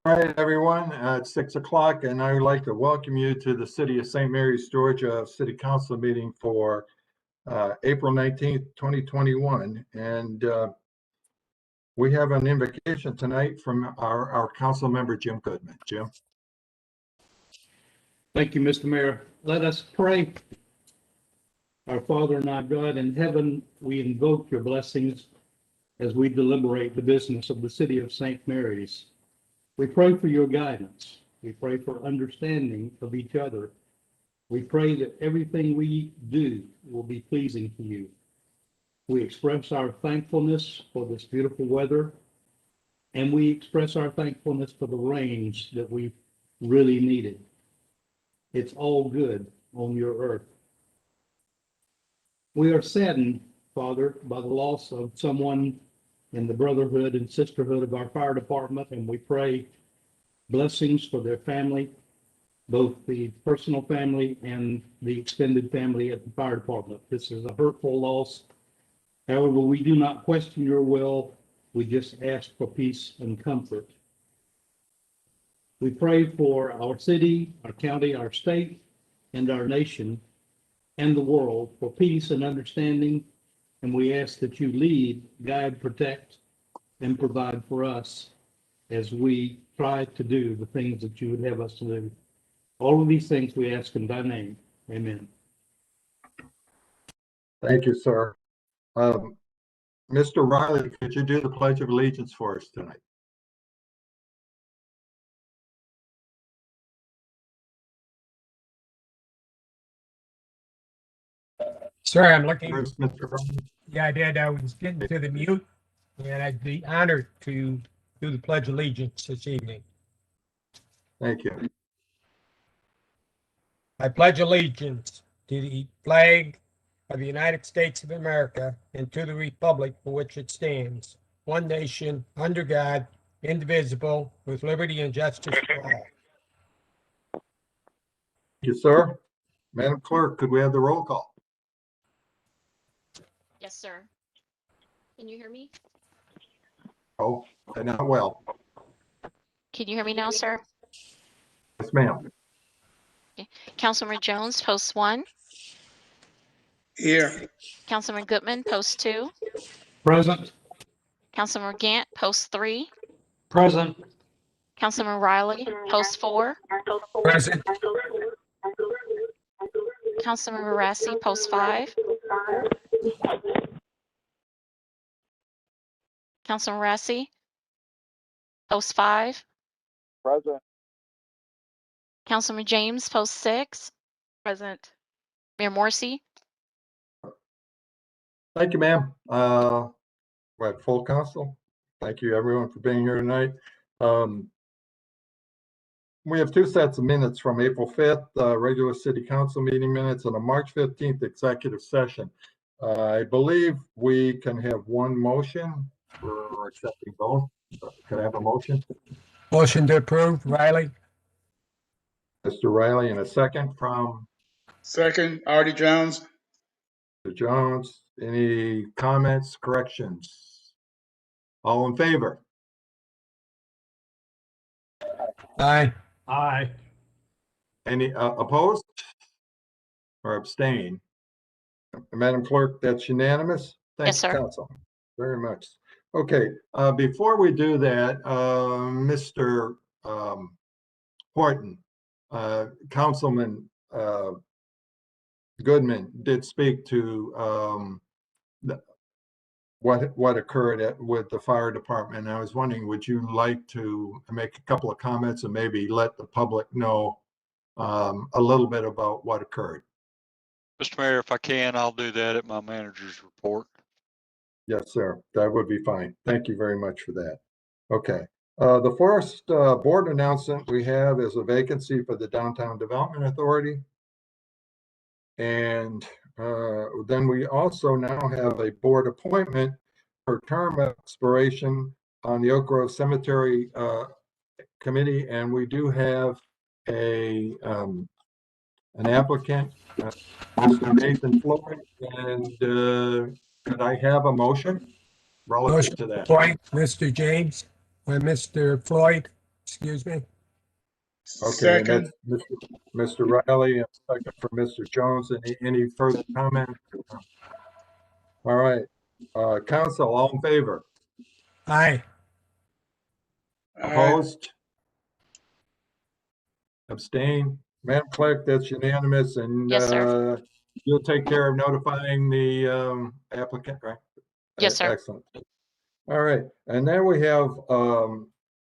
All right, everyone, it's 6 o'clock, and I would like to welcome you to the City of St. Mary's, Georgia City Council meeting for April 19th, 2021. And we have an invitation tonight from our council member, Jim Goodman. Jim. Thank you, Mr. Mayor. Let us pray. Our Father and our God in heaven, we invoke your blessings as we deliberate the business of the City of St. Mary's. We pray for your guidance. We pray for understanding of each other. We pray that everything we do will be pleasing to you. We express our thankfulness for this beautiful weather, and we express our thankfulness for the rains that we really needed. It's all good on your earth. We are saddened, Father, by the loss of someone in the brotherhood and sisterhood of our fire department, and we pray blessings for their family, both the personal family and the extended family at the fire department. This is a hurtful loss. However, we do not question your will. We just ask for peace and comfort. We pray for our city, our county, our state, and our nation and the world for peace and understanding. And we ask that you lead, guide, protect, and provide for us as we try to do the things that you would have us to do. All of these things we ask in thy name. Amen. Thank you, sir. Mr. Riley, could you do the Pledge of Allegiance for us tonight? Sorry, I'm looking. Where's Mr. Riley? Yeah, I did. I was getting to the mute, and I'd be honored to do the Pledge of Allegiance this evening. Thank you. I pledge allegiance to the flag of the United States of America and to the republic for which it stands, one nation, under God, indivisible, with liberty and justice for all. Thank you, sir. Madam Clerk, could we have the roll call? Yes, sir. Can you hear me? Oh, not well. Can you hear me now, sir? Yes, ma'am. Councilman Jones, post 1. Here. Councilman Goodman, post 2. Present. Councilman Gant, post 3. Present. Councilman Riley, post 4. Present. Councilman Marassi, post 5. Councilman Marassi, post 5. Present. Councilman James, post 6. Present. Mayor Morrissey. Thank you, ma'am. We're at full council. Thank you, everyone, for being here tonight. We have 2 sets of minutes from April 5th, regular city council meeting minutes, and a March 15th executive session. I believe we can have one motion for accepting both. Can I have a motion? Motion to approve, Riley. Mr. Riley, and a second from Second, Artie Jones. Mr. Jones. Any comments, corrections? All in favor? Aye. Aye. Any opposed or abstain? Madam Clerk, that's unanimous. Thanks, Yes, sir. Council, very much. Okay, before we do that, Mr. Horton, Councilman Goodman did speak to what occurred with the fire department. I was wondering, would you like to make a couple of comments and maybe let the public know a little bit about what occurred? Mr. Mayor, if I can, I'll do that at my manager's report. Yes, sir. That would be fine. Thank you very much for that. Okay. The first board announcement we have is a vacancy for the Downtown Development Authority. And then we also now have a board appointment for term expiration on the Oak Grove Cemetery Committee. And we do have an applicant, Mr. Nathan Floyd. And could I have a motion relative to that? Point, Mr. James, or Mr. Floyd. Excuse me. Okay, and Second, that's Mr. Riley, and second for Mr. Jones. Any further comments? All right, council, all in favor? Aye. aye. Opposed? Abstain? Madam Clerk, that's unanimous, and Yes, sir. you'll take care of notifying the applicant, right? Yes, sir. Excellent. All right, and then we have,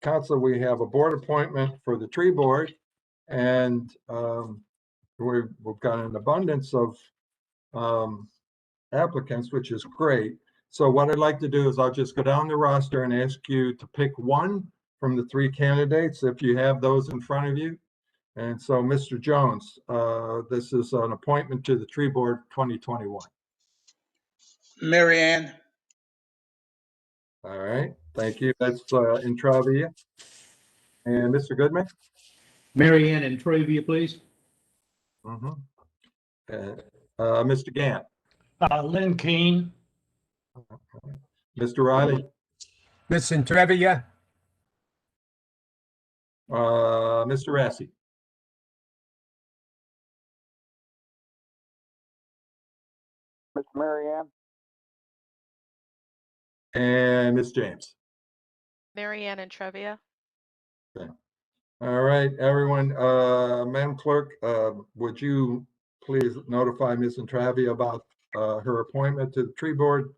council, we have a board appointment for the tree board. And we've got an abundance of applicants, which is great. So what I'd like to do is I'll just go down the roster and ask you to pick one from the three candidates, if you have those in front of you. And so, Mr. Jones, this is an appointment to the tree board 2021. Mary Ann, All right, thank you. That's Intravia. And Mr. Goodman? Mary Ann and Travia, please. Mhm. Mr. Gant? Lynn Keene, Mr. Riley? Miss Intrevia, Mr. Rassi? Miss Mary Ann, And Ms. James? Mary Ann and Trevia. All right, everyone, Madam Clerk, would you please notify Ms. Intravia about her appointment to the tree board?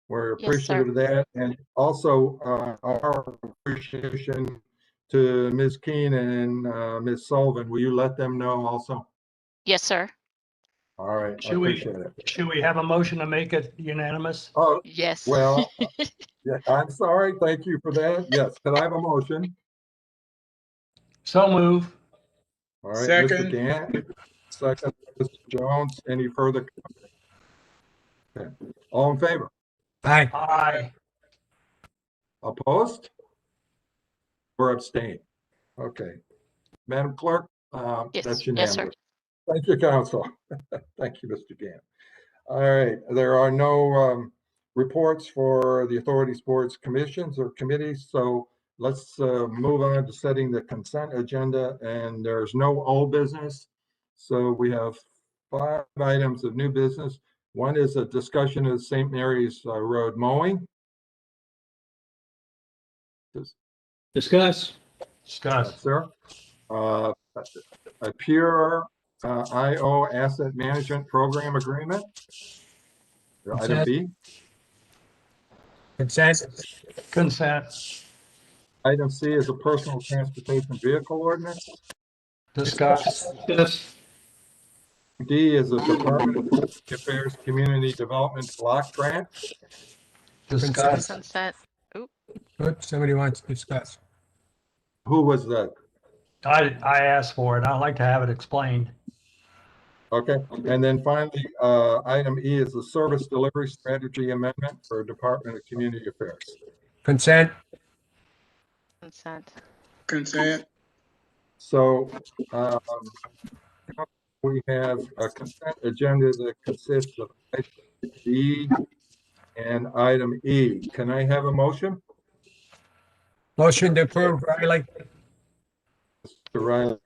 We're Yes, sir. appreciative of that, and also our appreciation to Ms. Keene and Ms. Sullivan. Will you let them know also? Yes, sir. All right, I Should we- appreciate it. should we have a motion to make it unanimous? Oh, Yes. well, yeah, I'm sorry, thank you for that. Yes, can I have a motion? So move. All right, Mr. Second. Gant, second, Mr. Jones, any further? Okay. All in favor? aye. Aye. Opposed? Or abstain? Okay. Madam Clerk, Yes, that's yes, sir. unanimous. Thank you, council. Thank you, Mr. Gant. All right, there are no reports for the authorities, boards, commissions, or committees, so let's move on to setting the consent agenda, and there's no old business. So we have 5 items of new business. One is a discussion of St. Mary's Road mowing. Discuss. Discuss. Sir. A Pure IO Asset Management Program Agreement. Item Consent. B. Consent, Consent. Item C is a personal transportation vehicle ordinance. Discuss. Discuss. D is a Department of Public Affairs Community Development Block Grant. Discuss. Consent. oops, somebody wants to discuss. Who was that? I asked for it. I'd like to have it explained. Okay, and then finally, item E is the Service Delivery Strategy Amendment for Department of Community Affairs. Consent, Consent. consent, So, we have a consent agenda that consists of item D and item E. Can I have a motion? motion to approve, Riley. Mr.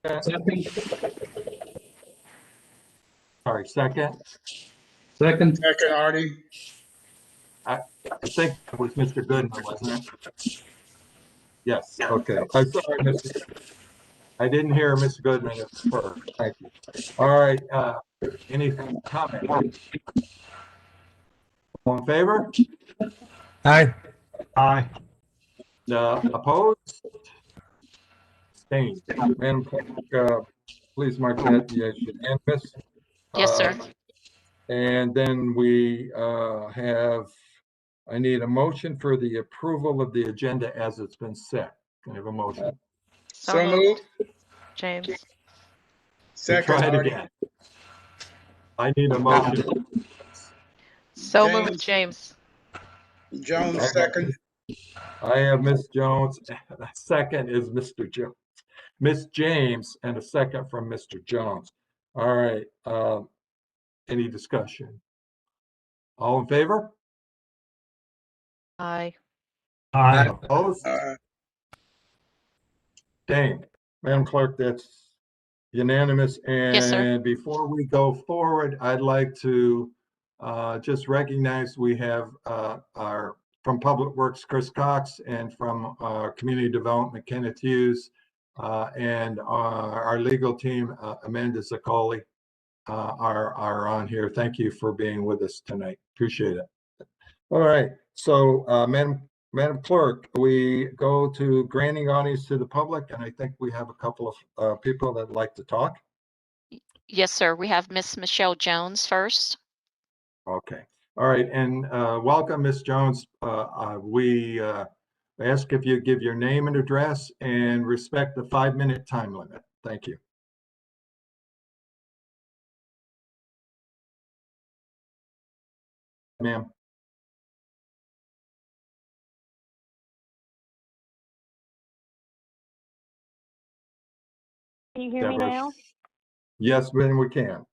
Riley, sorry, second. Second. second, Artie, I think it was Mr. Goodman, wasn't it? Yes, okay. I'm sorry, Mr. I didn't hear Mr. Goodman at first. Thank you. All right, any comment? All in favor? Aye. Aye. Opposed? Abstained. Madam Clerk, please mark that as unanimous. Yes, sir. And then we I need a motion for the approval of the agenda as it's been set. Can I have a motion? so moved, James. second, Try it Artie, again. I need a motion. So James. moved, James. Jones, second, I have Ms. Jones, and a second is Mr. Jones. Ms. James, and a second from Mr. Jones. All right, any discussion? All in favor? Aye. Aye. Opposed? Dang, Madam Clerk, that's unanimous. Yes, sir. And before we go forward, I'd like to just recognize we have our, from Public Works, Chris Cox, and from Community Development, Kenneth Hughes, and our legal team, Amanda Zaccoli, are on here. Thank you for being with us tonight. Appreciate it. All right, so Madam Clerk, we go to granting audience to the public, and I think we have a couple of people that'd like to talk. Yes, sir. We have Miss Michelle Jones first. Okay, all right, and welcome, Ms. Jones. We ask if you give your name and address and respect the 5-minute time limit. Thank you. Ma'am. Can you hear me Deborah. now? Yes, then we can.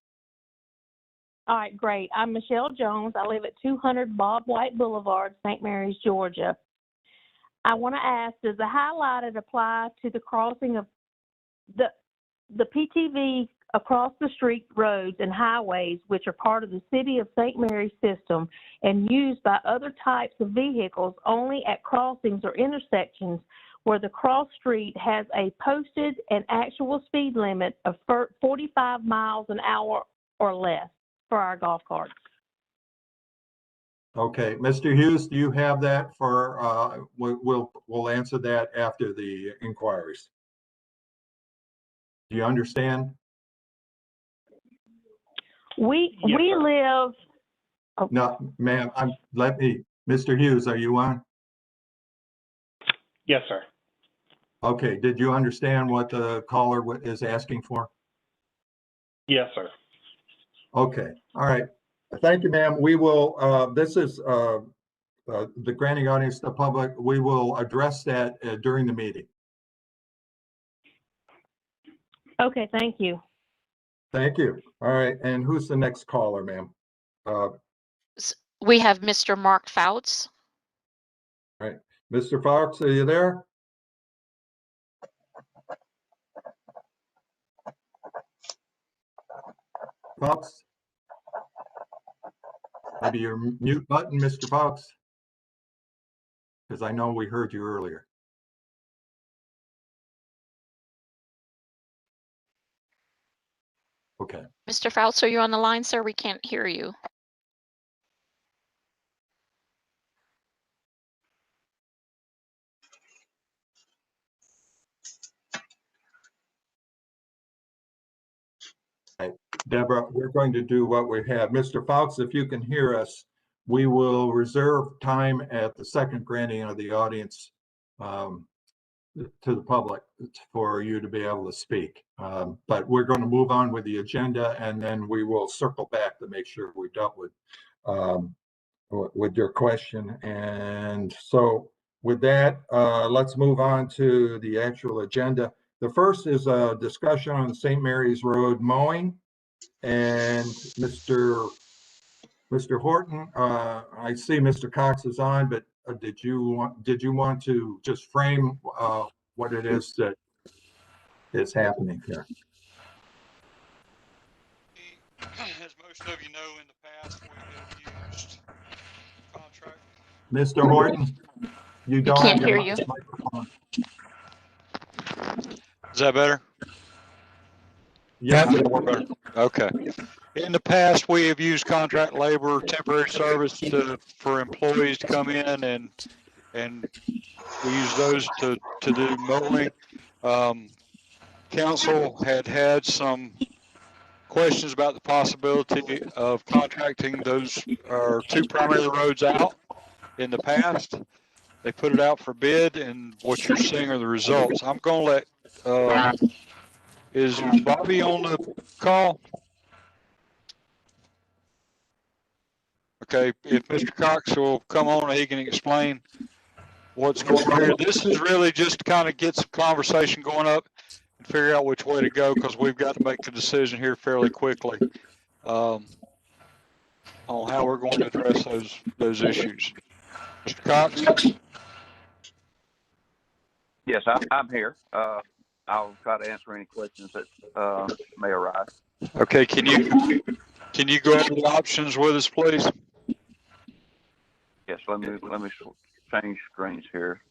All right, great. I'm Michelle Jones. I live at 200 Bob White Boulevard, St. Mary's, Georgia. I want to ask, does the highlighted apply to the crossing of the PTV across the street roads and highways, which are part of the City of St. Mary's system and used by other types of vehicles only at crossings or intersections where the cross street has a posted and actual speed limit of 45 miles an hour or less for our golf carts? Okay, Mr. Hughes, do you have that for, we'll answer that after the inquiries. Do you understand? We live. No, ma'am, Mr. Hughes, are you on? Yes, sir. Okay, did you understand what the caller is asking for? Yes, sir. Okay, all right. Thank you, ma'am. We will, this is the granting audience to the public. We will address that during the meeting. Okay, thank you. Thank you. All right, and who's the next caller, ma'am? We have Mr. Mark Fouts. All right, Mr. Fox, are you there? Fox? Maybe your mute button, Mr. Fox? Because I know we heard you earlier. Okay. Mr. Fouts, are you on the line, sir? We can't hear you. Deborah, we're going to do what we have. Mr. Fouts, if you can hear us, we will reserve time at the second granting of the audience to the public for you to be able to speak. But we're going to move on with the agenda, and then we will circle back to make sure we dealt with your question. And so with that, let's move on to the actual agenda. The first is a discussion on the St. Mary's Road mowing. And Mr. Horton, I see Mr. Cox is on, but did you want to just frame what it is that is happening here? As most of you know, in the past, we have used contract. Mr. Horton, you don't can't have your hear you. microphone. Is that better? Yes. Okay. In the past, we have used contract labor, temporary service for employees to come in and we use those to do mowing. Council had some questions about the possibility of contracting those two primary roads out in the past. They put it out for bid, and what you're seeing are the results. I'm going to let, is Bobby on the call? Okay, if Mr. Cox will come on, he can explain what's going on here. This is really just to kind of get some conversation going up and figure out which way to go, because we've got to make a decision here fairly quickly on how we're going to address those issues. Mr. Cox? Yes, I'm here. I'll try to answer any questions that may arise. Okay, can you go over the options with us, please? Yes, let me change screens here.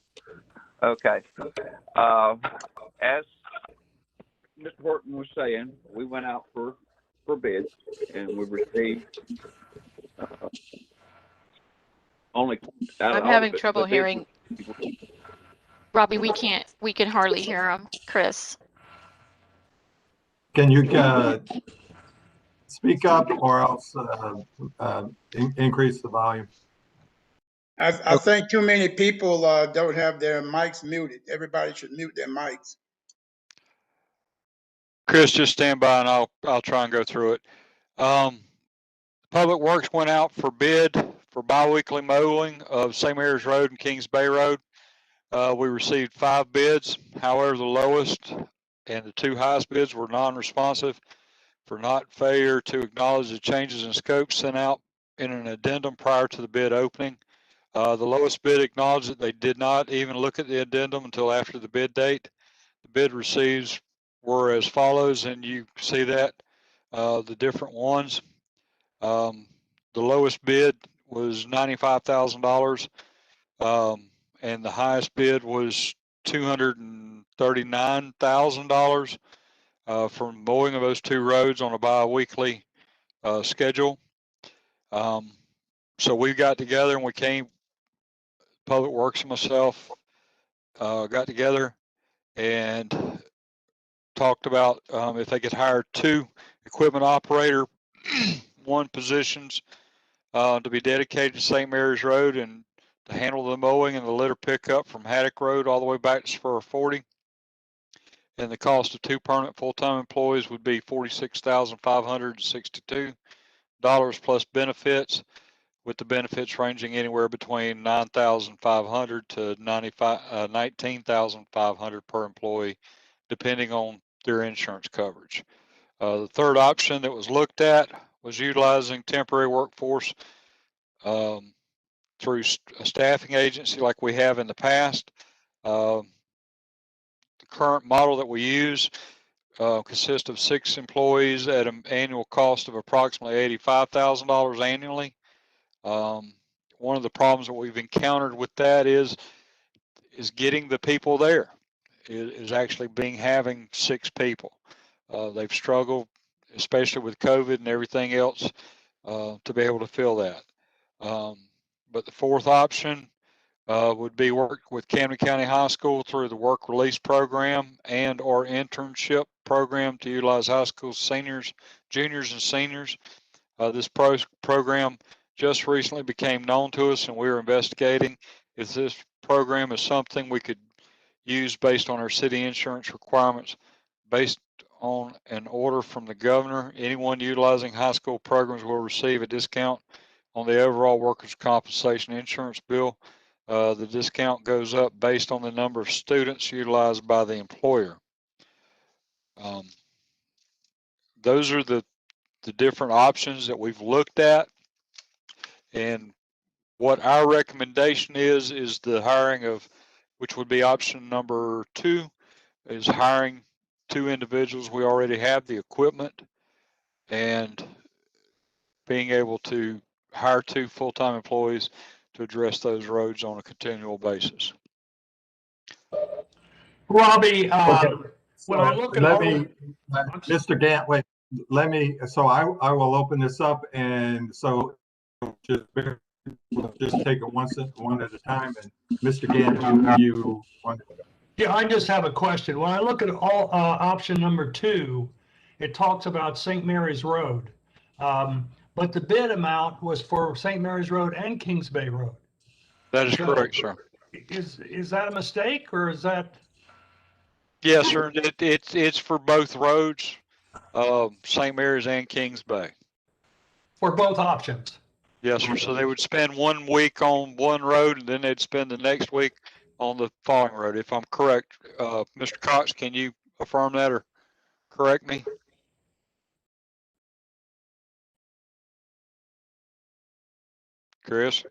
Okay. As Mr. Horton was saying, we went out for bids, and we received only. I'm having trouble hearing. Robbie, we can hardly hear him. Chris. Can you speak up or else increase the volume? I think too many people don't have their mics muted. Everybody should mute their mics. Chris, just stand by and I'll try and go through it. Public Works went out for bid for biweekly mowing of St. Mary's Road and Kings Bay Road. We received 5 bids. However, the lowest and the 2 highest bids were non-responsive for not failure to acknowledge the changes in scope sent out in an addendum prior to the bid opening. The lowest bid acknowledged that they did not even look at the addendum until after the bid date. The bid received were as follows, and you see that the different ones. The lowest bid was $95,000, and the highest bid was $239,000 for mowing of those 2 roads on a bi-weekly schedule. So we got together and we came, Public Works and myself got together and talked about if they could hire 2 equipment operator, 1 positions to be dedicated to St. Mary's Road and to handle the mowing and the litter pickup from Haddock Road all the way back to Spur 40. And the cost of 2 permanent full-time employees would be $46,562 plus benefits, with the benefits ranging anywhere between $9,500 to $19,500 per employee, depending on their insurance coverage. The third option that was looked at was utilizing temporary workforce through a staffing agency like we have in the past. The current model that we use consists of 6 employees at an annual cost of approximately $85,000 annually. One of the problems that we've encountered with that is getting the people there. Is actually having 6 people. They've struggled, especially with COVID and everything else, to be able to fill that. But the fourth option would be work with Camden County High School through the work release program and or internship program to utilize high school seniors, juniors, and seniors. This program just recently became known to us, and we were investigating if this program is something we could use based on our city insurance requirements. Based on an order from the governor, anyone utilizing high school programs will receive a discount on the overall workers' compensation insurance bill. The discount goes up based on the number of students utilized by the employer. Those are the different options that we've looked at, and what our recommendation is the hiring of, which would be option number 2, is hiring 2 individuals. We already have the equipment, and being able to hire 2 full-time employees to address those roads on a continual basis. Robbie, Okay. when I look at Let all me, Mr. Gant, wait, let me, so I will open this up, and so we'll just take it one at a time. And Mr. Gant, you want to? Yeah, I just have a question. When I look at all option number 2, it talks about St. Mary's Road. But the bid amount was for St. Mary's Road and Kings Bay Road. That is correct, sir. Is that a mistake, or is that? Yes, sir. It's for both roads, St. Mary's and Kings Bay. For both options? Yes, sir. So they would spend 1 week on one road, and then they'd spend the next week on the following road. If I'm correct, Mr. Cox, can you affirm that or correct me? Chris?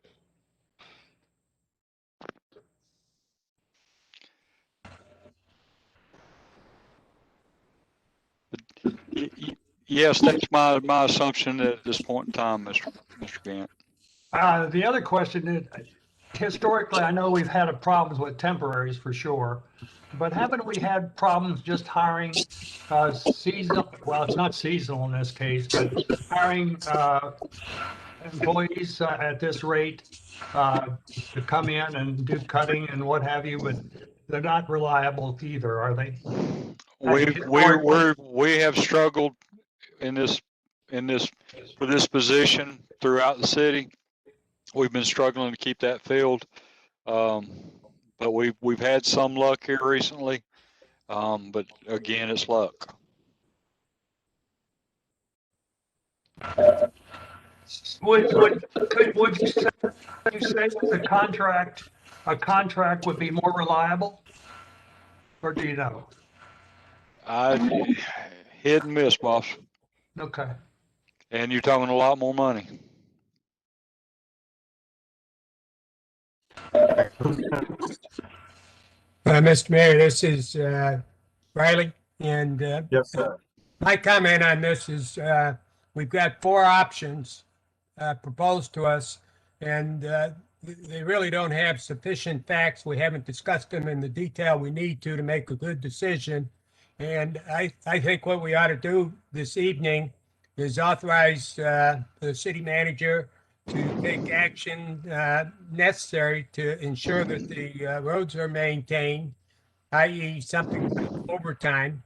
Yes, that's my assumption at this point in time, Mr. Gant. The other question is, historically, I know we've had problems with temporaries for sure, but haven't we had problems just hiring seasonal, well, it's not seasonal in this case, but hiring employees at this rate to come in and do cutting and what have you, but they're not reliable either, are they? We have struggled in this for this position throughout the city. We've been struggling to keep that filled, but we've had some luck here recently. But again, it's luck. Would you say that a contract would be more reliable? Or do you know? Hit and miss, boss. Okay. And you're talking a lot more money. Mr. Mayor, this is Riley, and Yes, sir. my comment on this is we've got 4 options proposed to us, and they really don't have sufficient facts. We haven't discussed them in the detail we need to make a good decision. And I think what we ought to do this evening is authorize the city manager to take action necessary to ensure that the roads are maintained, i.e. something like overtime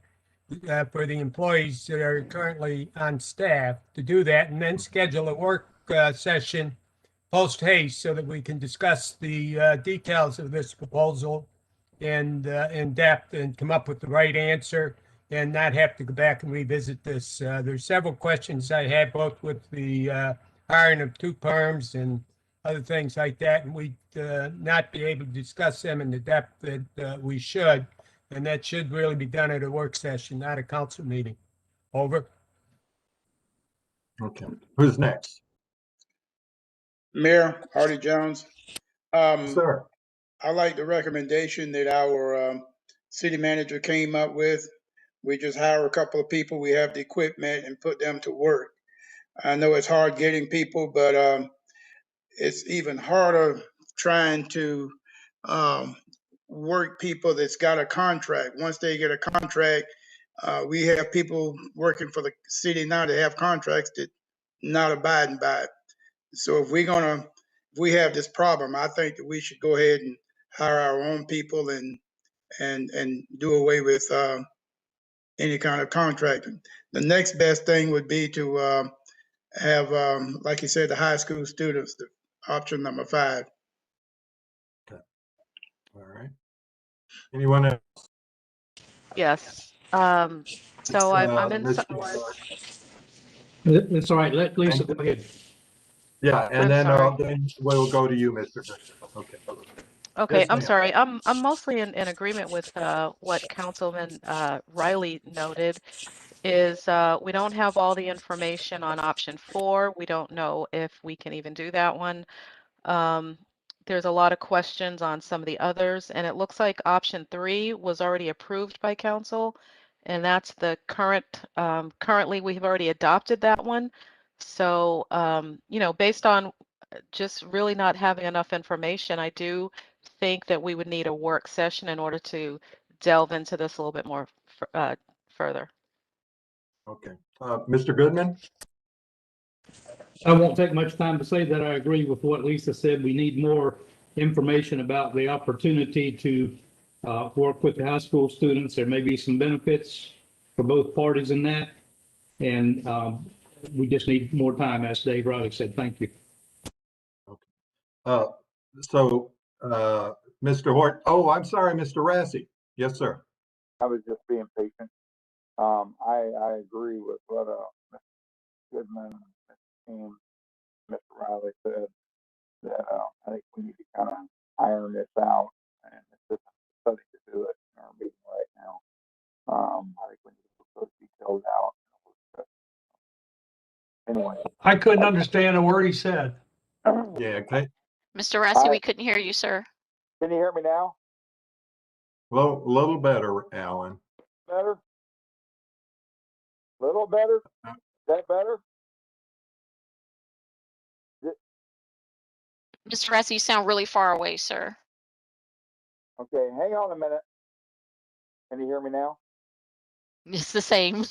for the employees that are currently on staff to do that, and then schedule a work session post haste so that we can discuss the details of this proposal and in depth and come up with the right answer and not have to go back and revisit this. There's several questions I had, both with the hiring of 2 perms and other things like that, and we'd not be able to discuss them in the depth that we should. And that should really be done at a work session, not a council meeting. Over. Okay. Who's next? Mayor Hardy Jones. Sir. I like the recommendation that our city manager came up with. We just hire a couple of people, we have the equipment and put them to work. I know it's hard getting people, but it's even harder trying to work people that's got a contract. Once they get a contract, we have people working for the city now that have contracts that not abiding by it. So if we have this problem, I think that we should go ahead and hire our own people and do away with any kind of contracting. The next best thing would be to have, like you said, the high school students, the option number 5. Okay. All right. Anyone else? Yes. So I'm in. It's all right. Let Lisa go ahead. Yeah, and I'm then sorry. then we'll go to you, Mr. Fisher. Okay. Okay, Yes, I'm ma'am. sorry. I'm mostly in agreement with what Councilman Riley noted. Is we don't have all the information on option 4. We don't know if we can even do that one. There's a lot of questions on some of the others, and it looks like option 3 was already approved by council, and that's the currently we've already adopted that one. So, based on just really not having enough information, I do think that we would need a work session in order to delve into this a little bit more further. Okay. Mr. Goodman? I won't take much time to say that I agree with what Lisa said. We need more information about the opportunity to work with the high school students. There may be some benefits for both parties in that. And we just need more time, as Dave Riley said. Thank you. So, Mr. Hort, I'm sorry, Mr. Rassi. Yes, sir. I was just being patient. I agree with what Mr. Goodman and Mr. Riley said, that I think we need to kind of iron this out, and it's just a study to do it in our meeting right now. I think we need to put those details out. Anyway. I couldn't understand a word he said. Yeah, okay. Mr. Rassi, we couldn't hear you, sir. Can you hear me now? Well, a little better, Alan. Better? Little better? Is that better? Mr. Rassi, you sound really far away, sir. Okay, hang on a minute. Can you hear me now? It's the same.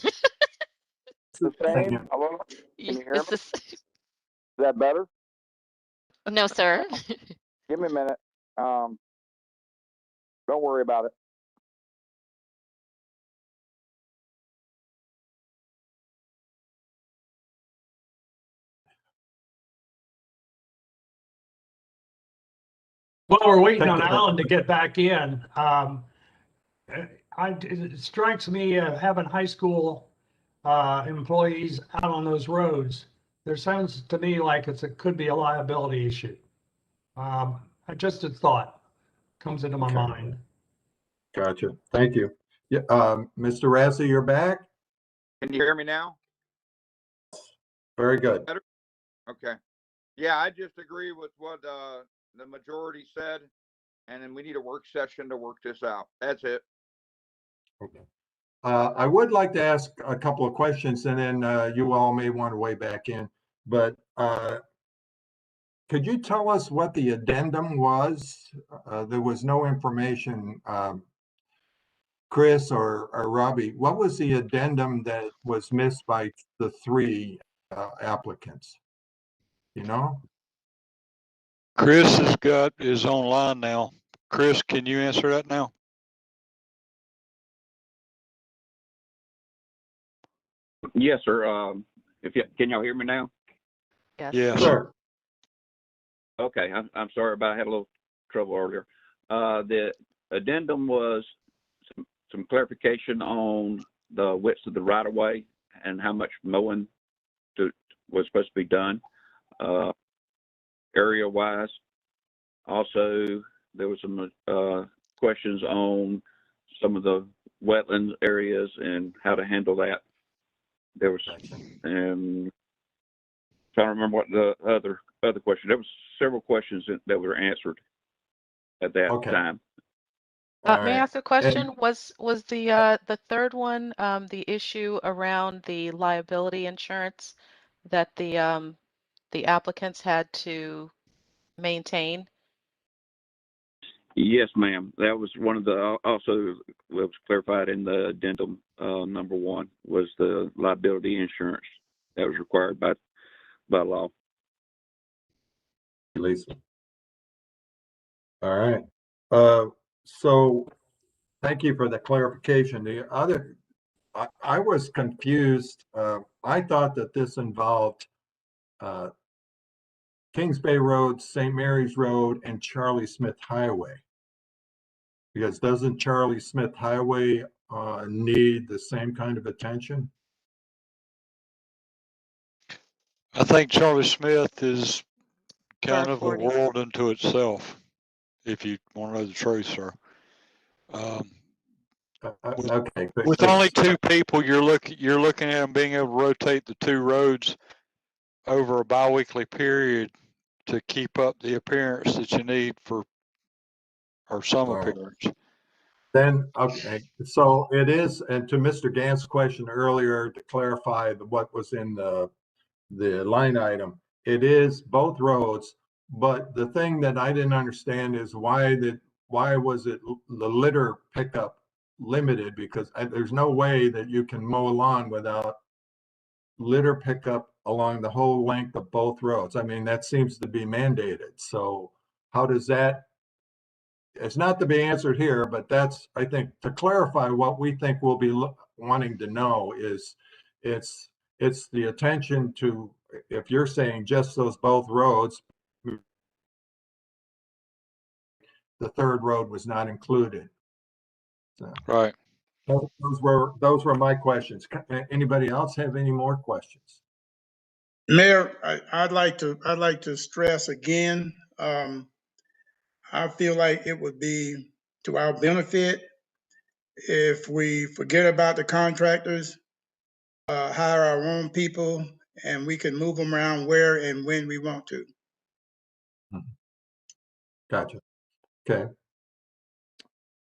The same? Hello? Can you hear me? It's the, Is that better? no, sir. Give me a minute. Don't worry about it. While we're waiting on Technical. Alan to get back in, it strikes me having high school employees out on those roads. There sounds to me like it could be a liability issue. Just a thought comes into my Okay. mind. Gotcha. Thank you. Yeah, Mr. Rassi, you're back? Can you hear me now? Very good. Okay. Yeah, I just agree with what the majority said, and then we need a work session to work this out. That's it. Okay. I would like to ask a couple of questions, and then you all may want to weigh back in. But could you tell us what the addendum was? There was no information, Chris or Robbie. What was the addendum that was missed by the three applicants? You know? Chris is online now. Chris, can you answer that now? Yes, sir. Can y'all hear me now? Yes. Yes. Sure. Okay, I'm sorry about I had a little trouble earlier. The addendum was some clarification on the width of the right of way and how much mowing was supposed to be done area wise. Also, there was some questions on some of the wetlands areas and how to handle that. There was, trying to remember what the other question. There was several questions that were answered at that time. May I All right. ask a question? Was the third one the issue around the liability insurance that the applicants had to maintain? Yes, ma'am. That was one of the also was clarified in the addendum. Number one was the liability insurance that was required by law. Lisa. All right. So thank you for the clarification. The other, I was confused. I thought that this involved Kings Bay Road, St. Mary's Road, and Charlie Smith Highway. Because doesn't Charlie Smith Highway need the same kind of attention? I think Charlie Smith is kind of a 40. world unto itself, if you want to know the truth, sir. Okay. With only two people, you're looking at them being able to rotate the two roads over a biweekly period to keep up the appearance that you need for, or some appearance. Then, okay, so it is, and to Mr. Gantz's question earlier, to clarify what was in the line item, it is both roads, but the thing that I didn't understand is why was it the litter pickup limited? Because there's no way that you can mow a lawn without litter pickup along the whole length of both roads. I mean, that seems to be mandated. So how does that, it's not to be answered here, but that's, I think, to clarify what we think we'll be wanting to know is it's the attention to, if you're saying just those both roads, the third road was not included. So, right. Those were my questions. Anybody else have any more questions? Mayor, I'd like to stress again, I feel like it would be to our benefit if we forget about the contractors, hire our own people, and we can move them around where and when we want to. Gotcha. Okay.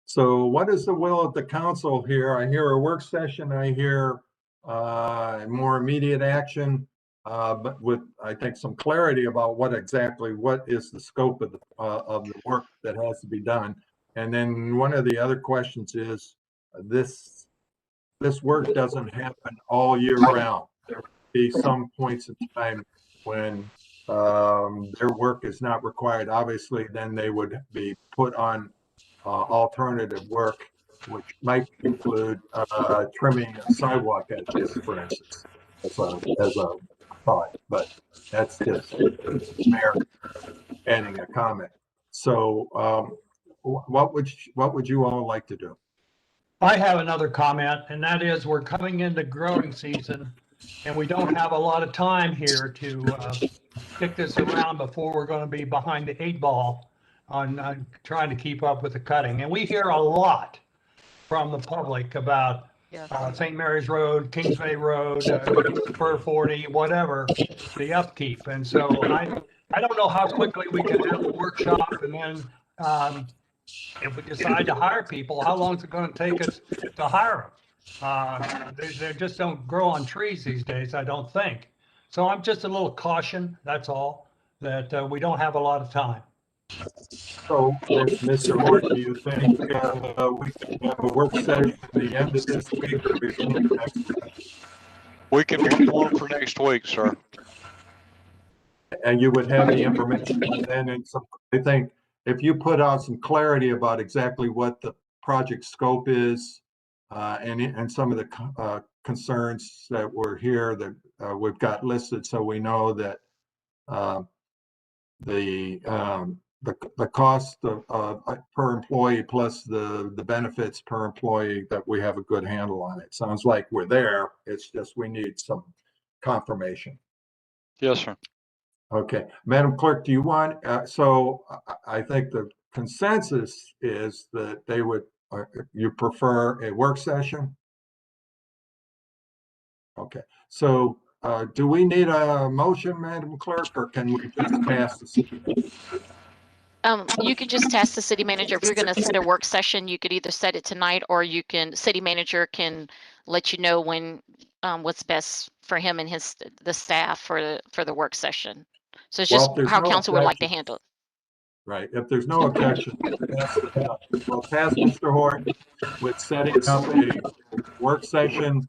So what is the will of the council here? I hear a work session. I hear more immediate action, but with, I think, some clarity about what is the scope of the work that has to be done. And then one of the other questions is, this work doesn't happen all year round. There will be some points in time when their work is not required. Obviously, then they would be put on alternative work, which might include trimming a sidewalk edges, for instance, as a thought. But that's just mayor adding a comment. So, what would you all like to do? I have another comment, and that is we're coming into growing season, and we don't have a lot of time here to kick this around before we're going to be behind the 8 ball on trying to keep up with the cutting. And we hear a lot from the public about Yes. St. Mary's Road, Kings Bay Road, Spur 40, whatever, the upkeep. And so I don't know how quickly we can have a workshop, and then if we decide to hire people, how long is it going to take us to hire them? They just don't grow on trees these days, I don't think. So I'm just a little caution, that's all, that we don't have a lot of time. So, Mr. Horton, do you think we can have a work session at the end of this week or beginning of next week? We can put one for next week, sir. And you would have the information then, and some, I think if you put out some clarity about exactly what the project scope is, and some of the concerns that were here that we've got listed, so we know that the cost of per employee plus the benefits per employee, that we have a good handle on it. Sounds like we're there. It's just we need some confirmation. Yes, sir. Okay, Madam Clerk, do you want, so I think the consensus is that they would, you prefer a work session? Okay, so do we need a motion, Madam Clerk, or can we just pass the city? You could just task the city manager. If you're going to set a work session, you could either set it tonight, or city manager can let you know when, what's best for him and the staff for the work session. So it's just how council would like to handle it. Right, if there's no objection, we'll task Mr. Horton with setting up a work session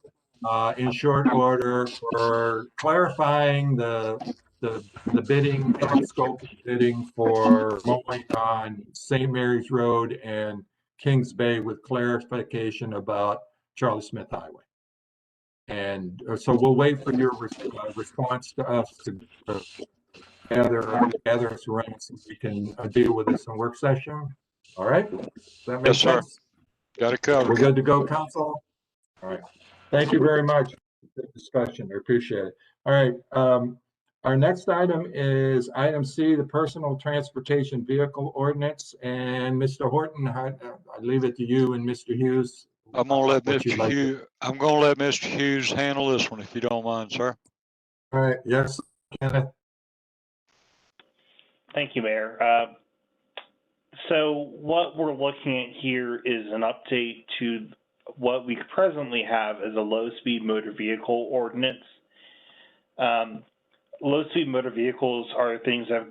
in short order for clarifying the bidding, scope of bidding for mowing on St. Mary's Road and Kings Bay, with clarification about Charlie Smith Highway. And so we'll wait for your response to us to gather us around so we can deal with this in work session. All right? Does that make sense? Got it covered. We're good to go, council? All right. Thank you very much for the discussion. I appreciate it. All right. Our next item is item C, the personal transportation vehicle ordinance. And Mr. Horton, I leave it to you and Mr. Hughes. I'm gonna let Mr. Hughes handle this one, if you don't mind, sir. All right. Yes, Kenneth. Thank you, Mayor. So what we're looking at here is an update to what we presently have as a low-speed motor vehicle ordinance. Low-speed motor vehicles are things that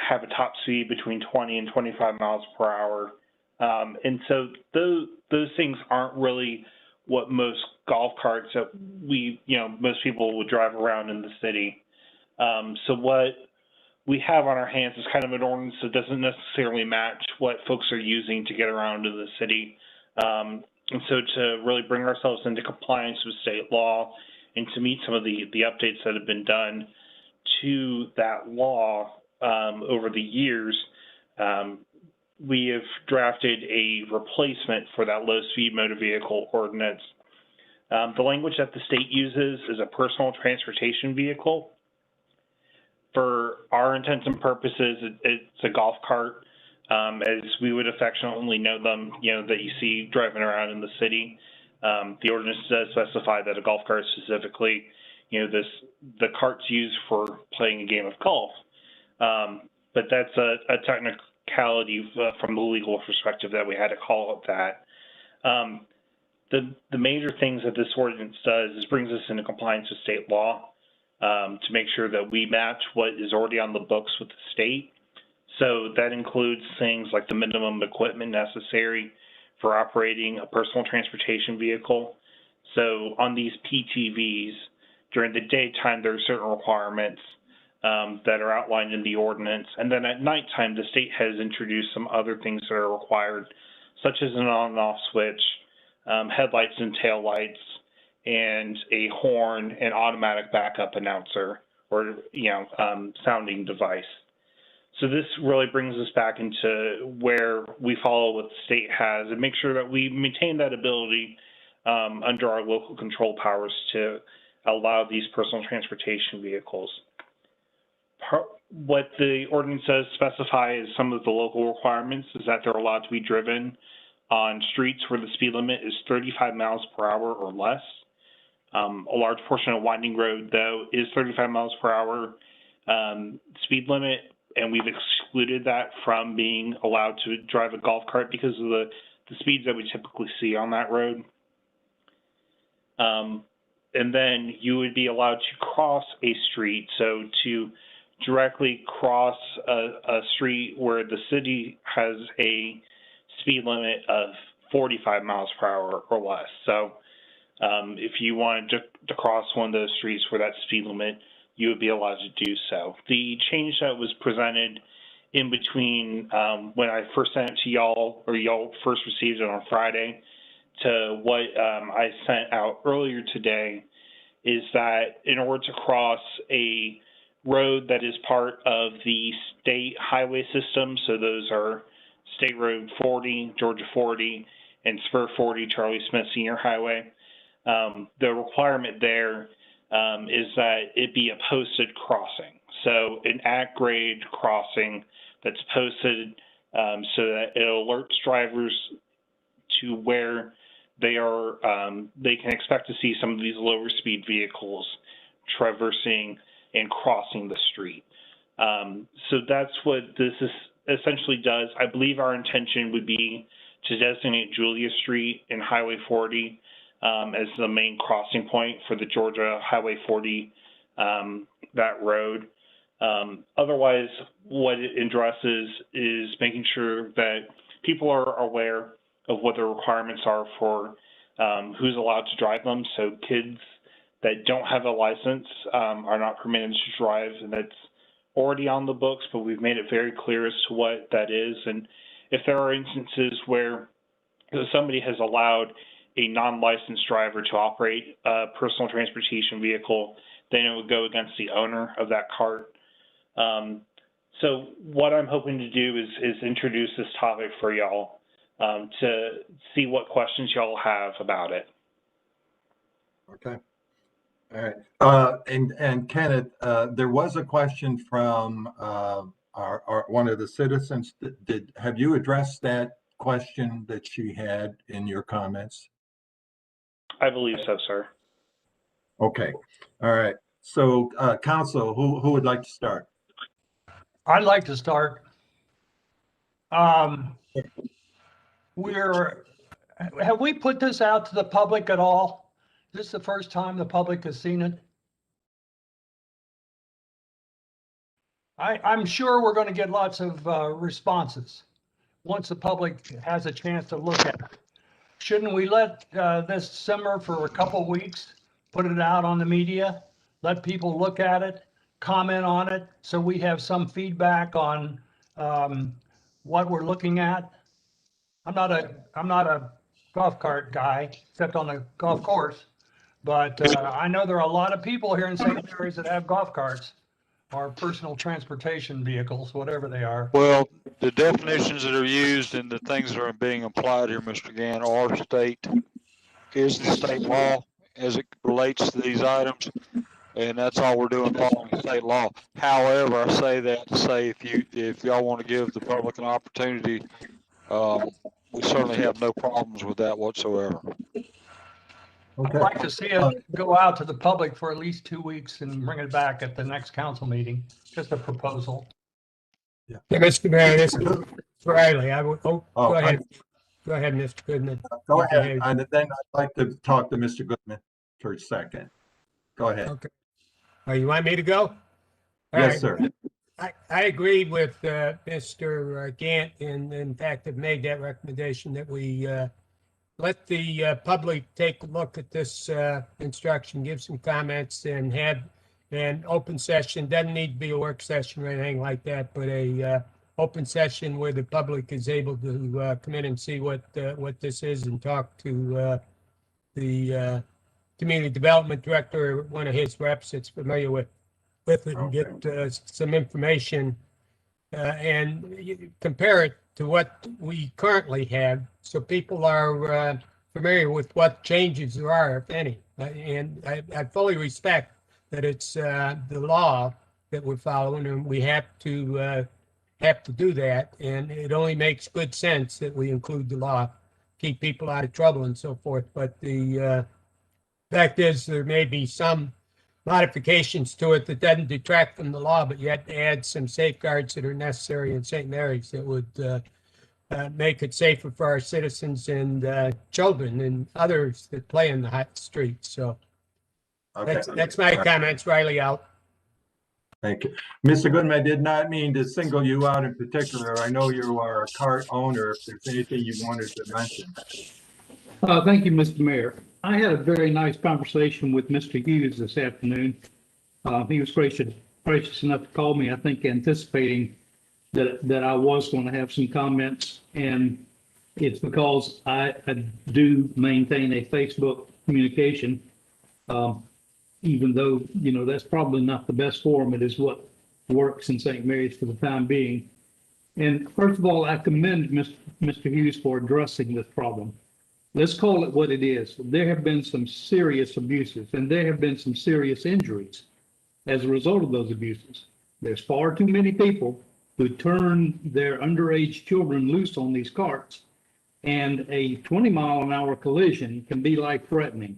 have a top speed between 20 and 25 miles per hour. And so those things aren't really what most golf carts that most people would drive around in the city. So what we have on our hands is kind of an ordinance that doesn't necessarily match what folks are using to get around in the city. And so to really bring ourselves into compliance with state law and to meet some of the updates that have been done to that law over the years, we have drafted a replacement for that low-speed motor vehicle ordinance. The language that the state uses is a personal transportation vehicle. For our intents and purposes, it's a golf cart, as we would affectionately know them, that you see driving around in the city. The ordinance does specify that a golf cart specifically, the cart's used for playing a game of golf. But that's a technicality from the legal perspective that we had to call it that. the major things that this ordinance does is brings us into compliance with state law to make sure that we match what is already on the books with the state. So that includes things like the minimum equipment necessary for operating a personal transportation vehicle. So on these PTVs, during the daytime, there are certain requirements that are outlined in the ordinance. And then at nighttime, the state has introduced some other things that are required, such as an on and off switch, headlights and taillights, and a horn and automatic backup announcer or, sounding device. So this really brings us back into where we follow what the state has and make sure that we maintain that ability under our local control powers to allow these personal transportation vehicles. What the ordinance does specify is some of the local requirements is that they're allowed to be driven on streets where the speed limit is 35 miles per hour or less. A large portion of Winding Road, though, is 35 miles per hour speed limit, and we've excluded that from being allowed to drive a golf cart because of the speeds that we typically see on that road. And then you would be allowed to cross a street. So to directly cross a street where the city has a speed limit of 45 miles per hour or less. So if you wanted to cross one of those streets where that speed limit, you would be allowed to do so. The change that was presented in between when I first sent it to y'all, or y'all first received it on Friday, to what I sent out earlier today, is that in order to cross a road that is part of the state highway system, so those are State Road 40, Georgia 40, and Spur 40, Charlie Smith Senior Highway, the requirement there is that it be a posted crossing. So an at-grade crossing that's posted so that it alerts drivers to where they are, they can expect to see some of these lower speed vehicles traversing and crossing the street. So that's what this is essentially does. I believe our intention would be to designate Julia Street and Highway 40 as the main crossing point for the Georgia Highway 40, that road. Otherwise, what it addresses is making sure that people are aware of what the requirements are for who's allowed to drive them. So kids that don't have a license are not permitted to drive, and that's already on the books, but we've made it very clear as to what that is. And if there are instances where somebody has allowed a non-licensed driver to operate a personal transportation vehicle, then it would go against the owner of that cart. So what I'm hoping to do is introduce this topic for y'all to see what questions y'all have about it. Okay. All right. And Kenneth, there was a question from our one of the citizens. Have you addressed that question that she had in your comments? I believe so, sir. Okay. All right. So, council, who would like to start? I'd like to start. Have we put this out to the public at all? Is this the first time the public has seen it? I'm sure we're going to get lots of responses once the public has a chance to look at it. Shouldn't we let this simmer for a couple weeks, put it out on the media, let people look at it, comment on it, so we have some feedback on what we're looking at? I'm not a golf cart guy, except on the golf course, but I know there are a lot of people here in St. Mary's that have golf carts or personal transportation vehicles, whatever they are. Well, the definitions that are used and the things that are being applied here, Mr. Gann, are is the state law as it relates to these items, and that's all we're doing, following state law. However, I say that to say if y'all want to give the public an opportunity, we certainly have no problems with that whatsoever. I'd like to see it go out to the public for at least 2 weeks and bring it back at the next council meeting. Just a proposal. Yeah, Mr. Mayor, this is Riley. Go ahead. Go ahead, Mr. Goodman. Go You can ahead, have- and then I'd like to talk to Mr. Goodman for a second. Go ahead. Okay. Oh, you want me to go? All Yes, right. sir. I agree with Mr. Gant, and in fact, have made that recommendation that we let the public take a look at this instruction, give some comments, and have an open session. Doesn't need to be a work session or anything like that, but a open session where the public is able to come in and see what this is and talk to the community development director, or one of his reps that's familiar with it, and get some information and compare it to what we currently have, so people are familiar with what changes there are, if any. And I fully respect that it's the law that we're following, and we have to do that. And it only makes good sense that we include the law, keep people out of trouble and so forth. But the fact is, there may be some modifications to it that doesn't detract from the law, but yet add some safeguards that are necessary in St. Mary's that would make it safer for our citizens and children and others that play in the hot streets. So Okay. that's my comments. Riley out. Thank you. Mr. Goodman, I did not mean to single you out in particular. I know you are a cart owner. If there's anything you wanted to mention. Thank you, Mr. Mayor. I had a very nice conversation with Mr. Hughes this afternoon. He was gracious enough to call me, I think anticipating that I was going to have some comments. And it's because I do maintain a Facebook communication, even though, you know, that's probably not the best forum. It is what works in St. Mary's for the time being. And first of all, I commend Mr. Hughes for addressing this problem. Let's call it what it is. There have been some serious abuses, and there have been some serious injuries as a result of those abuses. There's far too many people who turn their underage children loose on these carts, and a 20-mile-an-hour collision can be life-threatening.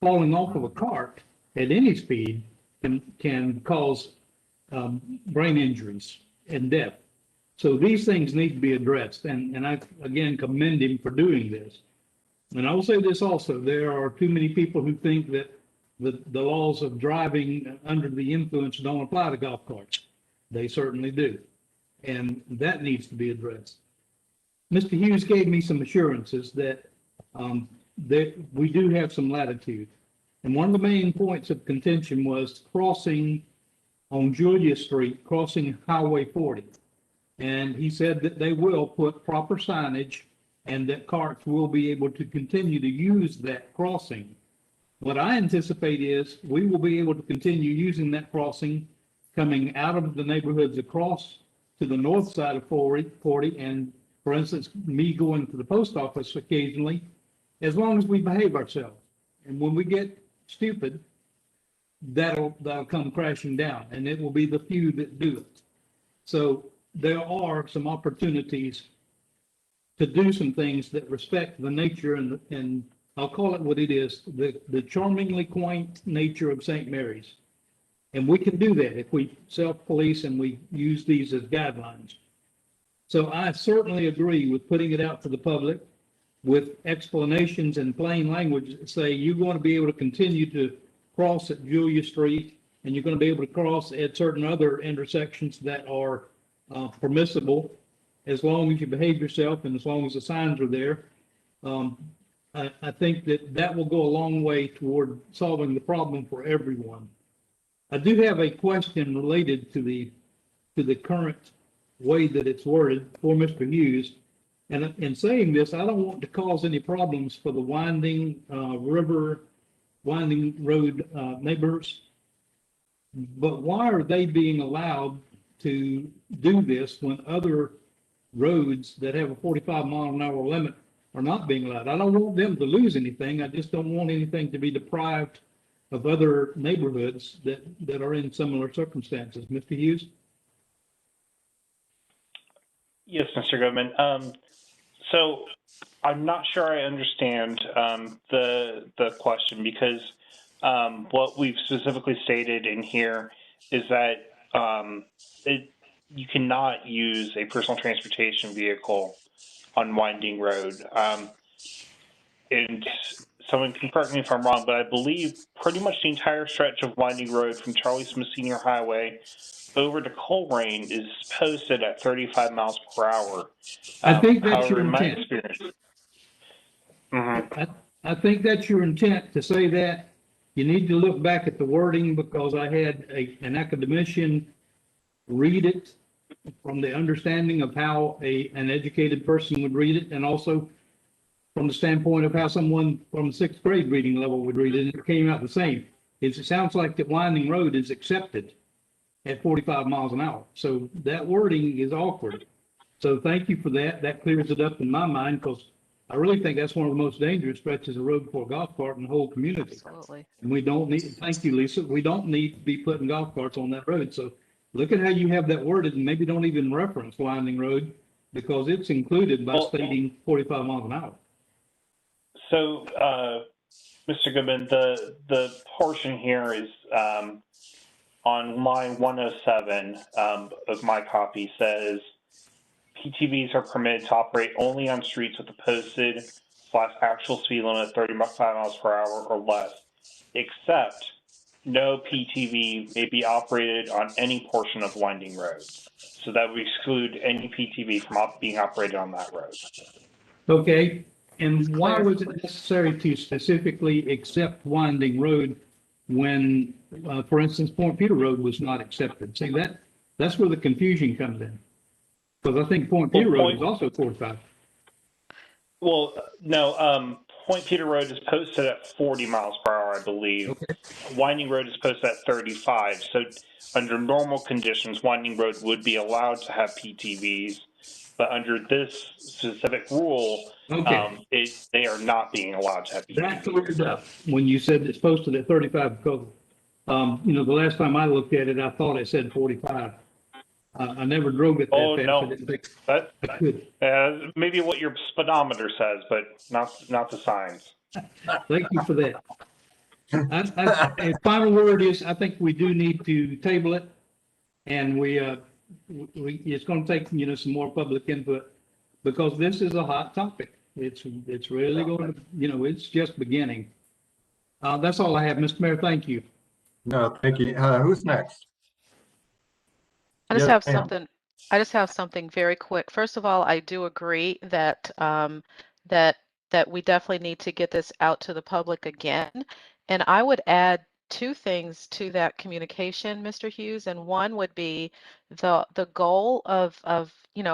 Falling off of a cart at any speed can cause brain injuries and death. So these things need to be addressed, and I, again, commend him for doing this. And I will say this also, there are too many people who think that the laws of driving under the influence don't apply to golf carts. They certainly do. And that needs to be addressed. Mr. Hughes gave me some assurances that we do have some latitude. And one of the main points of contention was crossing on Julia Street, crossing Highway 40. And he said that they will put proper signage and that carts will be able to continue to use that crossing. What I anticipate is we will be able to continue using that crossing coming out of the neighborhoods across to the north side of 40, and for instance, me going to the post office occasionally, as long as we behave ourselves. And when we get stupid, that'll come crashing down, and it will be the few that do it. So there are some opportunities to do some things that respect the nature and I'll call it what it is, the charmingly quaint nature of St. Mary's. And we can do that if we self-police and we use these as guidelines. So I certainly agree with putting it out to the public with explanations in plain language that say you're going to be able to continue to cross at Julia Street, and you're going to be able to cross at certain other intersections that are permissible, as long as you behave yourself and as long as the signs are there. I think that will go a long way toward solving the problem for everyone. I do have a question related to the current way that it's worded for Mr. Hughes. And in saying this, I don't want to cause any problems for the winding road neighbors. But why are they being allowed to do this when other roads that have a 45-mile-an-hour limit are not being allowed? I don't want them to lose anything. I just don't want anything to be deprived of other neighborhoods that are in similar circumstances. Mr. Hughes? Yes, Mr. Goodman. So I'm not sure I understand the question, because what we've specifically stated in here is that you cannot use a personal transportation vehicle on Winding Road. And someone can correct me if I'm wrong, but I believe pretty much the entire stretch of Winding Road from Charlie Smith Senior Highway over to Colerain is posted at 35 miles per hour. I think that's However, your in my intent. experience, Mhm. I think that's your intent to say that. You need to look back at the wording because I had an academician read it from the understanding of how an educated person would read it, and also from the standpoint of how someone from the sixth grade reading level would read it, and it came out the same. It sounds like that Winding Road is accepted at 45 miles an hour. So that wording is awkward. So thank you for that. That clears it up in my mind because I really think that's one of the most dangerous stretches of road for a golf cart in the whole community. Absolutely. And we don't need, thank you, Lisa, we don't need to be putting golf carts on that road. So look at how you have that worded and maybe don't even reference Winding Road because it's included by Well- stating 45 miles an hour. So, Mr. Goodman, the portion here is on line 107 of my copy says PTVs are permitted to operate only on streets with a posted / actual speed limit of 35 miles per hour or less, except no PTV may be operated on any portion of Winding Road. So that would exclude any PTV from being operated on that road. Okay, and why Clear. was it necessary to specifically accept Winding Road when, for instance, Point Peter Road was not accepted? See, that's where the confusion comes in. Because I think Point Peter Road is also 45. Well, no, Point Peter Road is posted at 40 miles per hour, I believe. Okay. Winding Road is posted at 35. So under normal conditions, Winding Road would be allowed to have PTVs, but under this specific rule, Okay. they are not being allowed to have That PTVs. cleared up when you said it's posted at 35 because, the last time I looked at it, I thought it said 45. I never drove it that Oh, fast. no. I didn't think That, I could. maybe what your speedometer says, but not the signs. Thank you for that. And final word is, I think we do need to table it. And it's going to take, some more public input because this is a hot topic. It's really going to, it's just beginning. That's all I have, Mr. Mayor. Thank you. No, thank you. Who's next? I just Yes, have ma'am. something. I just have something very quick. First of all, I do agree that that we definitely need to get this out to the public again. And I would add two things to that communication, Mr. Hughes. And one would be the goal of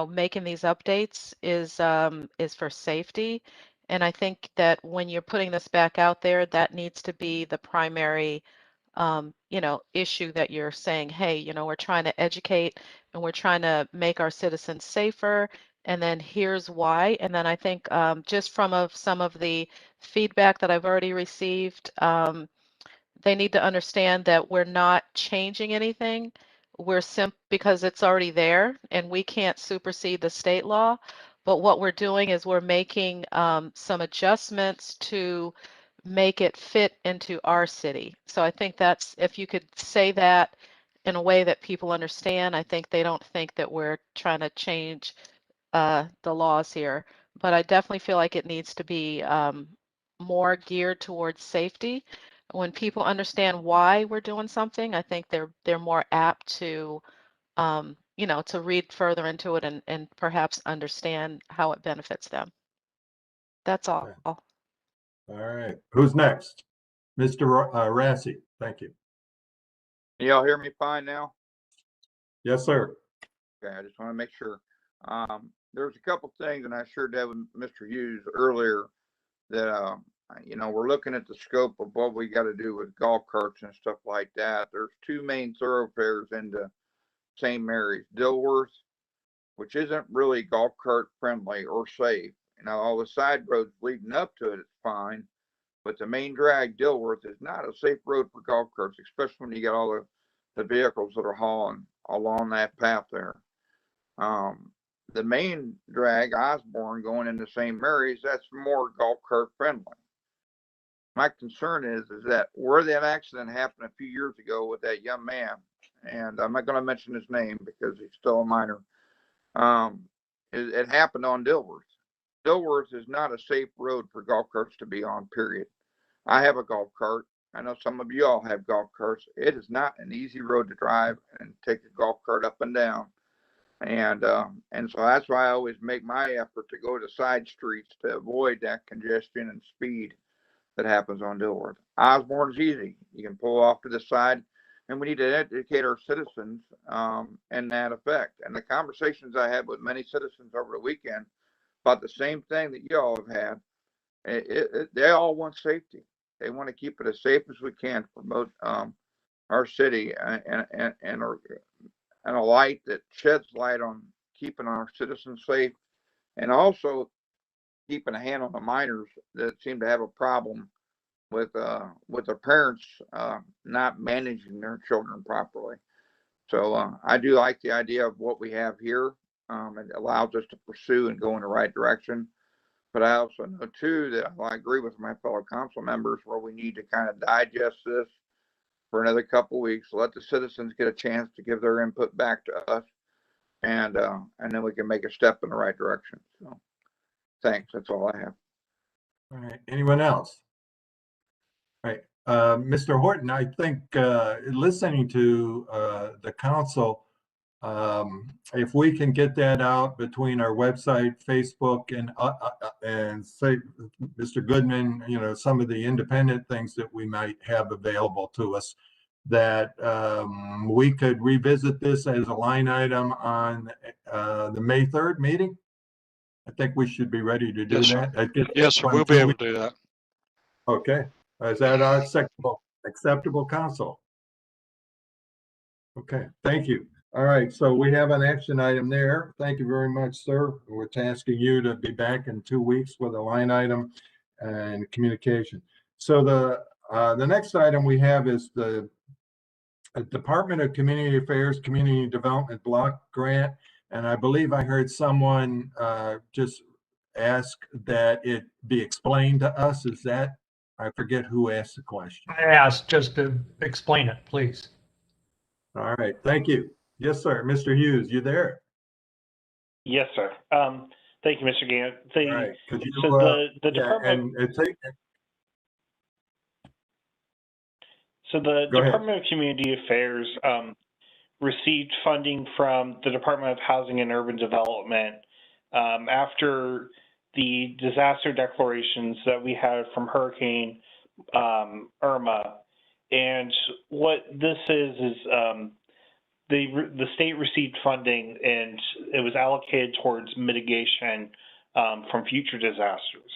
making these updates is for safety. And I think that when you're putting this back out there, that needs to be the primary issue that you're saying, hey, we're trying to educate and we're trying to make our citizens safer. And then here's why. And then I think just from some of the feedback that I've already received, they need to understand that we're not changing anything. We're because it's already there and we can't supersede the state law. But what we're doing is we're making some adjustments to make it fit into our city. So I think that's, if you could say that in a way that people understand, I think they don't think that we're trying to change the laws here. But I definitely feel like it needs to be more geared towards safety. When people understand why we're doing something, I think they're more apt to to read further into it and perhaps understand how it benefits them. That's all. All right. Who's next? Mr. Rassi. Thank you. Can y'all hear me fine now? Yes, sir. Okay, I just want to make sure. There's a couple things, and I shared that with Mr. Hughes earlier, that we're looking at the scope of what we got to do with golf carts and stuff like that. There's two main thoroughfares into St. Mary's, Dilworth, which isn't really golf cart friendly or safe. All the side roads leading up to it is fine, but the main drag, Dilworth, is not a safe road for golf carts, especially when you got all the vehicles that are hauling along that path there. The main drag, Osborne, going into St. Mary's, that's more golf cart friendly. My concern is that where that accident happened a few years ago with that young man, and I'm not going to mention his name because he's still a minor. It happened on Dilworth, Dilworth is not a safe road for golf carts to be on, period. I have a golf cart. I know some of you all have golf carts. It is not an easy road to drive and take a golf cart up and down. And so that's why I always make my effort to go to side streets to avoid that congestion and speed that happens on Dilworth. Osborne is easy. You can pull off to the side, and we need to educate our citizens in that effect. And the conversations I had with many citizens over the weekend about the same thing that you all have had, they all want safety. They want to keep it as safe as we can for both our city and a light that sheds light on keeping our citizens safe, and also keeping a hand on the minors that seem to have a problem with their parents not managing their children properly. So I do like the idea of what we have here. It allows us to pursue and go in the right direction. But I also know too that I agree with my fellow council members where we need to kind of digest this for another couple of weeks, let the citizens get a chance to give their input back to us, and then we can make a step in the right direction. So thanks. That's all I have. All right. Anyone else? All right. Mr. Horton, I think listening to the council, if we can get that out between our website, Facebook, and say, Mr. Goodman, you know, some of the independent things that we might have available to us, that we could revisit this as a line item on the May 3rd meeting. I think we should be ready to do Yes, sir. that. Yes, sir. We'll be able to do that. Okay. Is that acceptable, council? Okay, thank you. All right, so we have an action item there. Thank you very much, sir. We're tasking you to be back in 2 weeks with a line item and communication. So the next item we have is the Department of Community Affairs Community Development Block Grant. And I believe I heard someone just ask that it be explained to us. Is that, I forget who asked the question. I asked just to explain it, please. All right, thank you. Yes, sir. Mr. Hughes, you there? Yes, sir. Thank you, Mr. Gant. All right. Could you, the yeah, Department, Go ahead. Department of Community Affairs received funding from the Department of Housing and Urban Development after the disaster declarations that we had from Hurricane Irma. And what this is the state received funding, and it was allocated towards mitigation from future disasters.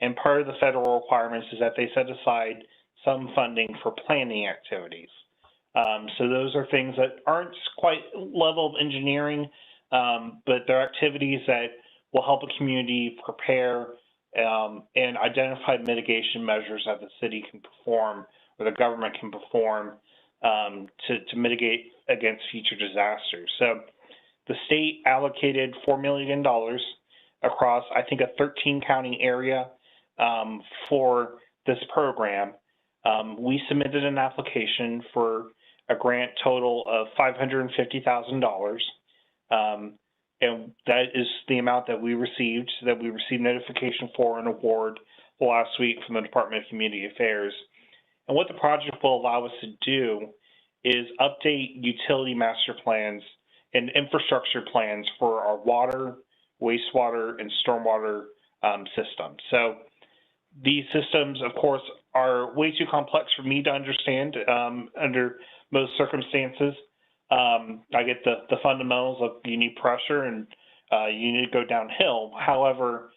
And part of the federal requirements is that they set aside some funding for planning activities. So those are things that aren't quite level of engineering, but they're activities that will help a community prepare and identify mitigation measures that the city can perform or the government can perform to mitigate against future disasters. So the state allocated $4 million across, I think, a 13 county area for this program. We submitted an application for a grant total of $550,000. And that is the amount that we received notification for an award last week from the Department of Community Affairs. And what the project will allow us to do is update utility master plans and infrastructure plans for our water, wastewater, and stormwater systems. So these systems, of course, are way too complex for me to understand under most circumstances. I get the fundamentals of you need pressure and you need to go downhill. However,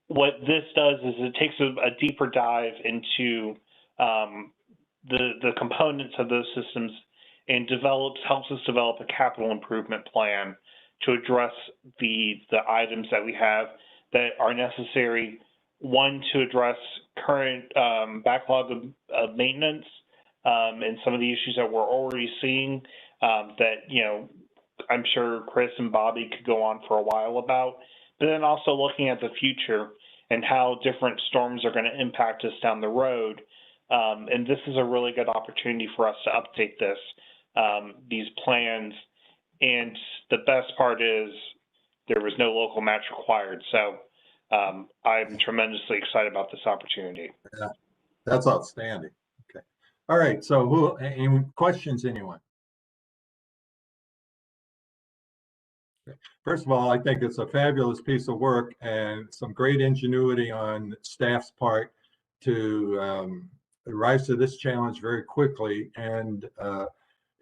what this does is it takes a deeper dive into the components of those systems and helps us develop a capital improvement plan to address the items that we have that are necessary. One, to address current backlog of maintenance and some of the issues that we're already seeing that, you know, I'm sure Chris and Bobby could go on for a while about, but then also looking at the future and how different storms are going to impact us down the road. And this is a really good opportunity for us to update these plans. And the best part is there was no local match required. So I'm tremendously excited about this opportunity. Yeah, that's outstanding. Okay. All right. So any questions, anyone? Okay. First of all, I think it's a fabulous piece of work and some great ingenuity on staff's part to rise to this challenge very quickly. And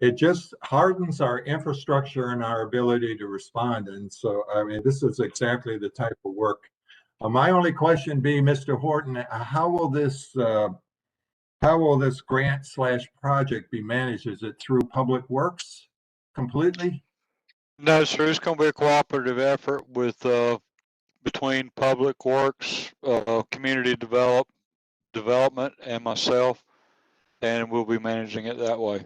it just hardens our infrastructure and our ability to respond. And so, I mean, this is exactly the type of work. My only question be, Mr. Horton, how will this grant / project be managed? Is it through Public Works completely? No, sir, it's going to be a cooperative effort with between Public Works, Community Development, and myself, and we'll be managing it that way.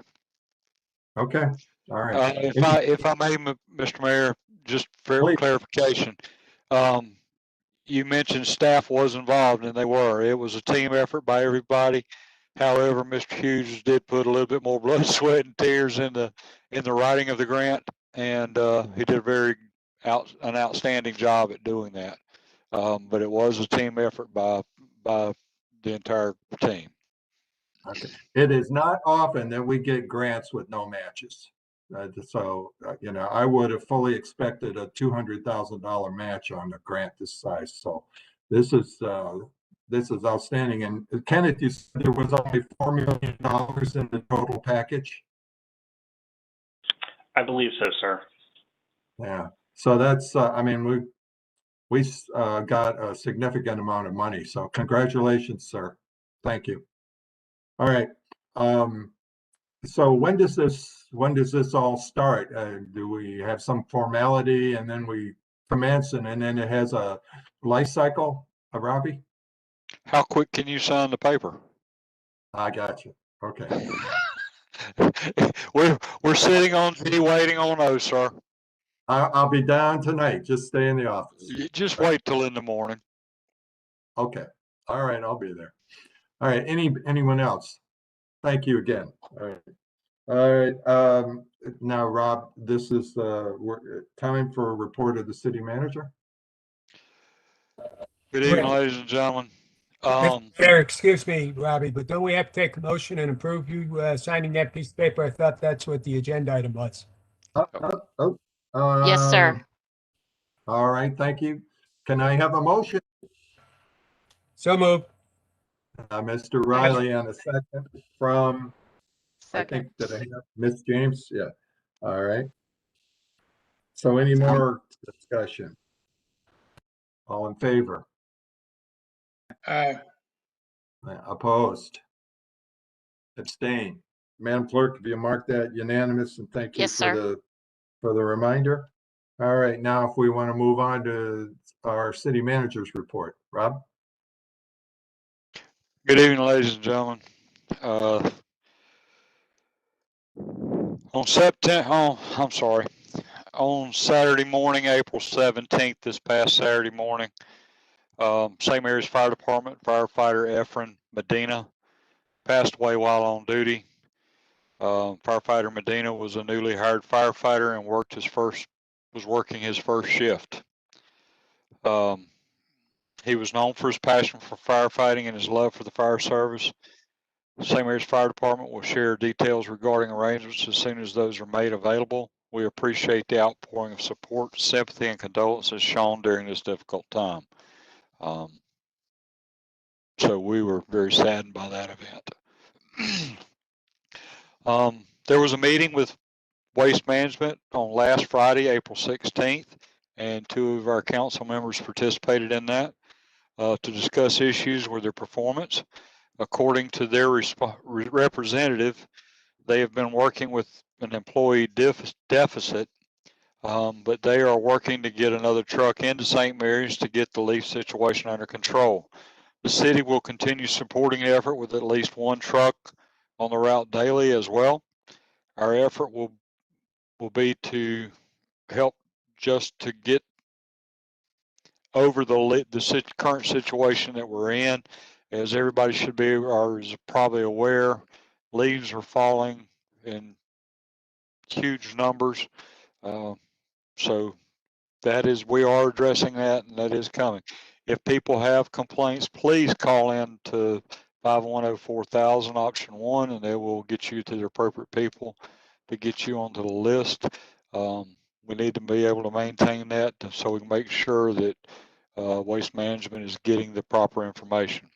Okay, all right. If I may, Mr. Mayor, just for Please. clarification, you mentioned staff was involved, and they were. It was a team effort by everybody. However, Mr. Hughes did put a little bit more blood, sweat, and tears in the writing of the grant, and he did an outstanding job at doing that. But it was a team effort by the entire team. Okay. It is not often that we get grants with no matches. You know, I would have fully expected a $200,000 match on a grant this size. So this is outstanding. And Kenneth, you said there was only $4 million in the total package? I believe so, sir. Yeah. So that's, I mean, we got a significant amount of money. So congratulations, sir. Thank you. All right. So when does this all start? Do we have some formality and then we commence and then it has a life cycle, Robbie? How quick can you sign the paper? I got you. Okay. We're sitting on G waiting on those, sir. I'll be down tonight. Just stay in the office. You just wait till in the morning. Okay. All right. I'll be there. All right. Anyone else? Thank you again. All right. All right. Now, Rob, this is time for a report of the city manager. Good evening, ladies and gentlemen. Excuse me, Robbie, but don't we have to take a motion and approve you signing that piece of paper? I thought that's what the agenda item was. Yes, sir. All right, thank you. Can I have a motion? So moved. Mr. Riley on a second from, Second. I think that I have Ms. James. Yeah. All right. So any more discussion? All in favor? Opposed? Abstain? Madam Clerk, if you mark that unanimous, and thank you Yes, sir. for the reminder. All right, now if we want to move on to our city manager's report. Rob? Good evening, ladies and gentlemen. On Saturday morning, April 17th, this past Saturday morning, St. Mary's Fire Department firefighter Efren Medina passed away while on duty. Firefighter Medina was a newly hired firefighter and was working his first shift. He was known for his passion for firefighting and his love for the fire service. St. Mary's Fire Department will share details regarding arrangements as soon as those are made available. We appreciate the outpouring of support, sympathy, and condolences shown during this difficult time. So we were very saddened by that event. There was a meeting with Waste Management on last Friday, April 16th, and 2 of our council members participated in that to discuss issues with their performance. According to their representative, they have been working with an employee deficit, but they are working to get another truck into St. Mary's to get the leaf situation under control. The city will continue supporting the effort with at least 1 truck on the route daily as well. Our effort will be to help just to get over the current situation that we're in. As everybody should be or is probably aware, leaves are falling in huge numbers. So we are addressing that, and that is coming. If people have complaints, please call in to 510-4000 option 1, and they will get you to the appropriate people to get you onto the list. We need to be able to maintain that so we can make sure that Waste Management is getting the proper information.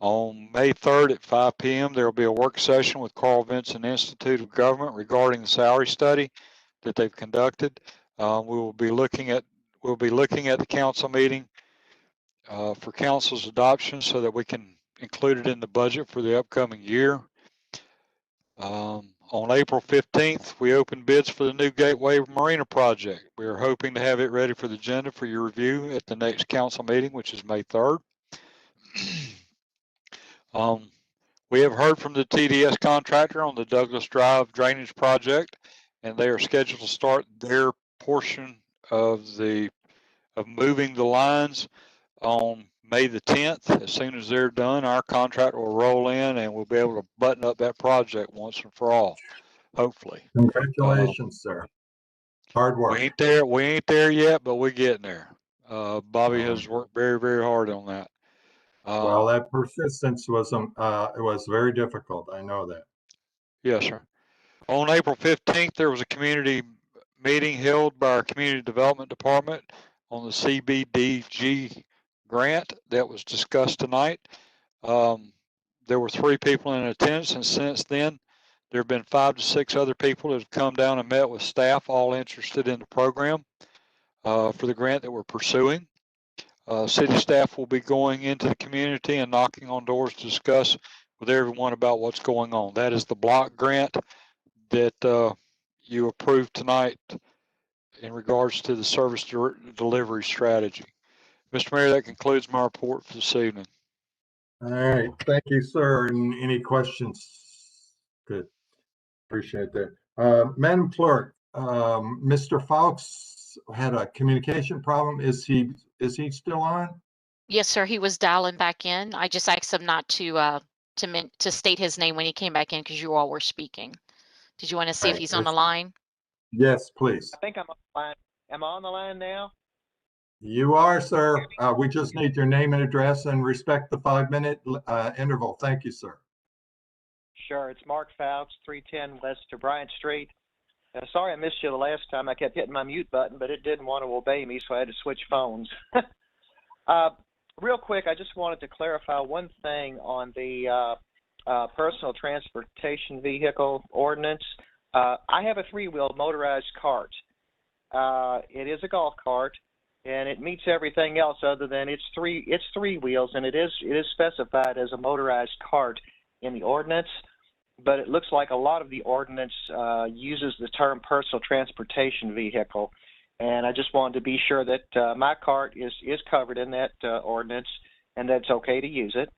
On May 3rd at 5 p.m., there will be a work session with Carl Vinson Institute of Government regarding the salary study that they've conducted. We'll be looking at the council meeting for council's adoption so that we can include it in the budget for the upcoming year. On April 15th, we opened bids for the new Gateway Marina project. We are hoping to have it ready for the agenda for your review at the next council meeting, which is May 3rd. We have heard from the TDS contractor on the Douglas Drive drainage project, and they are scheduled to start their portion of moving the lines on May the 10th. As soon as they're done, our contractor will roll in and we'll be able to button up that project once and for all, hopefully. Congratulations, sir. Hard work. We ain't there yet, but we're getting there. Bobby has worked very, very hard on that. Well, that persistence was it was very difficult. I know that. Yes, sir. On April 15th, there was a community meeting held by our Community Development Department on the CBDG grant that was discussed tonight. There were 3 people in attendance, and since then, there have been 5 to 6 other people that have come down and met with staff, all interested in the program for the grant that we're pursuing. City staff will be going into the community and knocking on doors to discuss with everyone about what's going on. That is the block grant that you approved tonight in regards to the service delivery strategy. Mr. Mayor, that concludes my report for this evening. All right, thank you, sir. And any questions? Good, appreciate that. Madam Clerk, Mr. Fawkes had a communication problem. Is he still on? Yes, sir. He was dialing back in. I just asked him not to state his name when he came back in because you all were speaking. Did you want to see if he's on the line? Yes, please. I think I'm on the line. Am I on the line now? You are, sir. We just need your name and address and respect the 5-minute interval. Thank you, sir. Sure. It's Mark Fouts, 310 West to Bryant Street. Sorry I missed you the last time. I kept hitting my mute button, but it didn't want to obey me, so I had to switch phones. Real quick, I just wanted to clarify one thing on the personal transportation vehicle ordinance. I have a 3-wheel motorized cart. It is a golf cart, and it meets everything else other than it's 3 wheels, and it is specified as a motorized cart in the ordinance. But it looks like a lot of the ordinance uses the term personal transportation vehicle, and I just wanted to be sure that my cart is covered in that ordinance, and that it's okay to use it.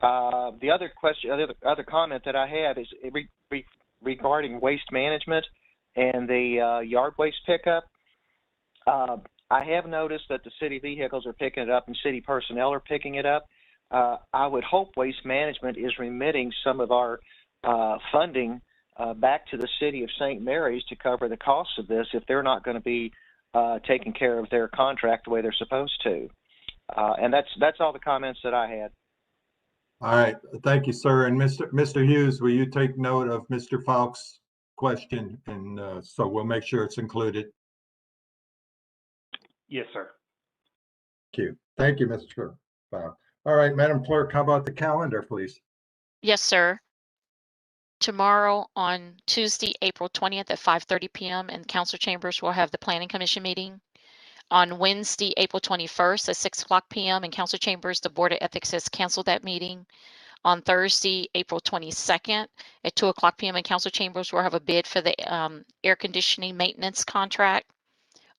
The other question, other comment that I have is regarding waste management and the yard waste pickup. I have noticed that the city vehicles are picking it up and city personnel are picking it up. I would hope Waste Management is remitting some of our funding back to the city of St. Mary's to cover the costs of this if they're not going to be taking care of their contract the way they're supposed to. And that's all the comments that I had. All right, thank you, sir. And Mr. Hughes, will you take note of Mr. Fawkes' question? And so we'll make sure it's included. Yes, sir. Thank you, Mr. Fawkes. All right, Madam Clerk, how about the calendar, please? Yes, sir. Tomorrow on Tuesday, April 20th at 5:30 p.m. in council chambers, we'll have the Planning Commission meeting. On Wednesday, April 21st at 6 o'clock p.m. in council chambers, the Board of Ethics has canceled that meeting. On Thursday, April 22nd at 2 o'clock p.m. in council chambers, we'll have a bid for the air conditioning maintenance contract.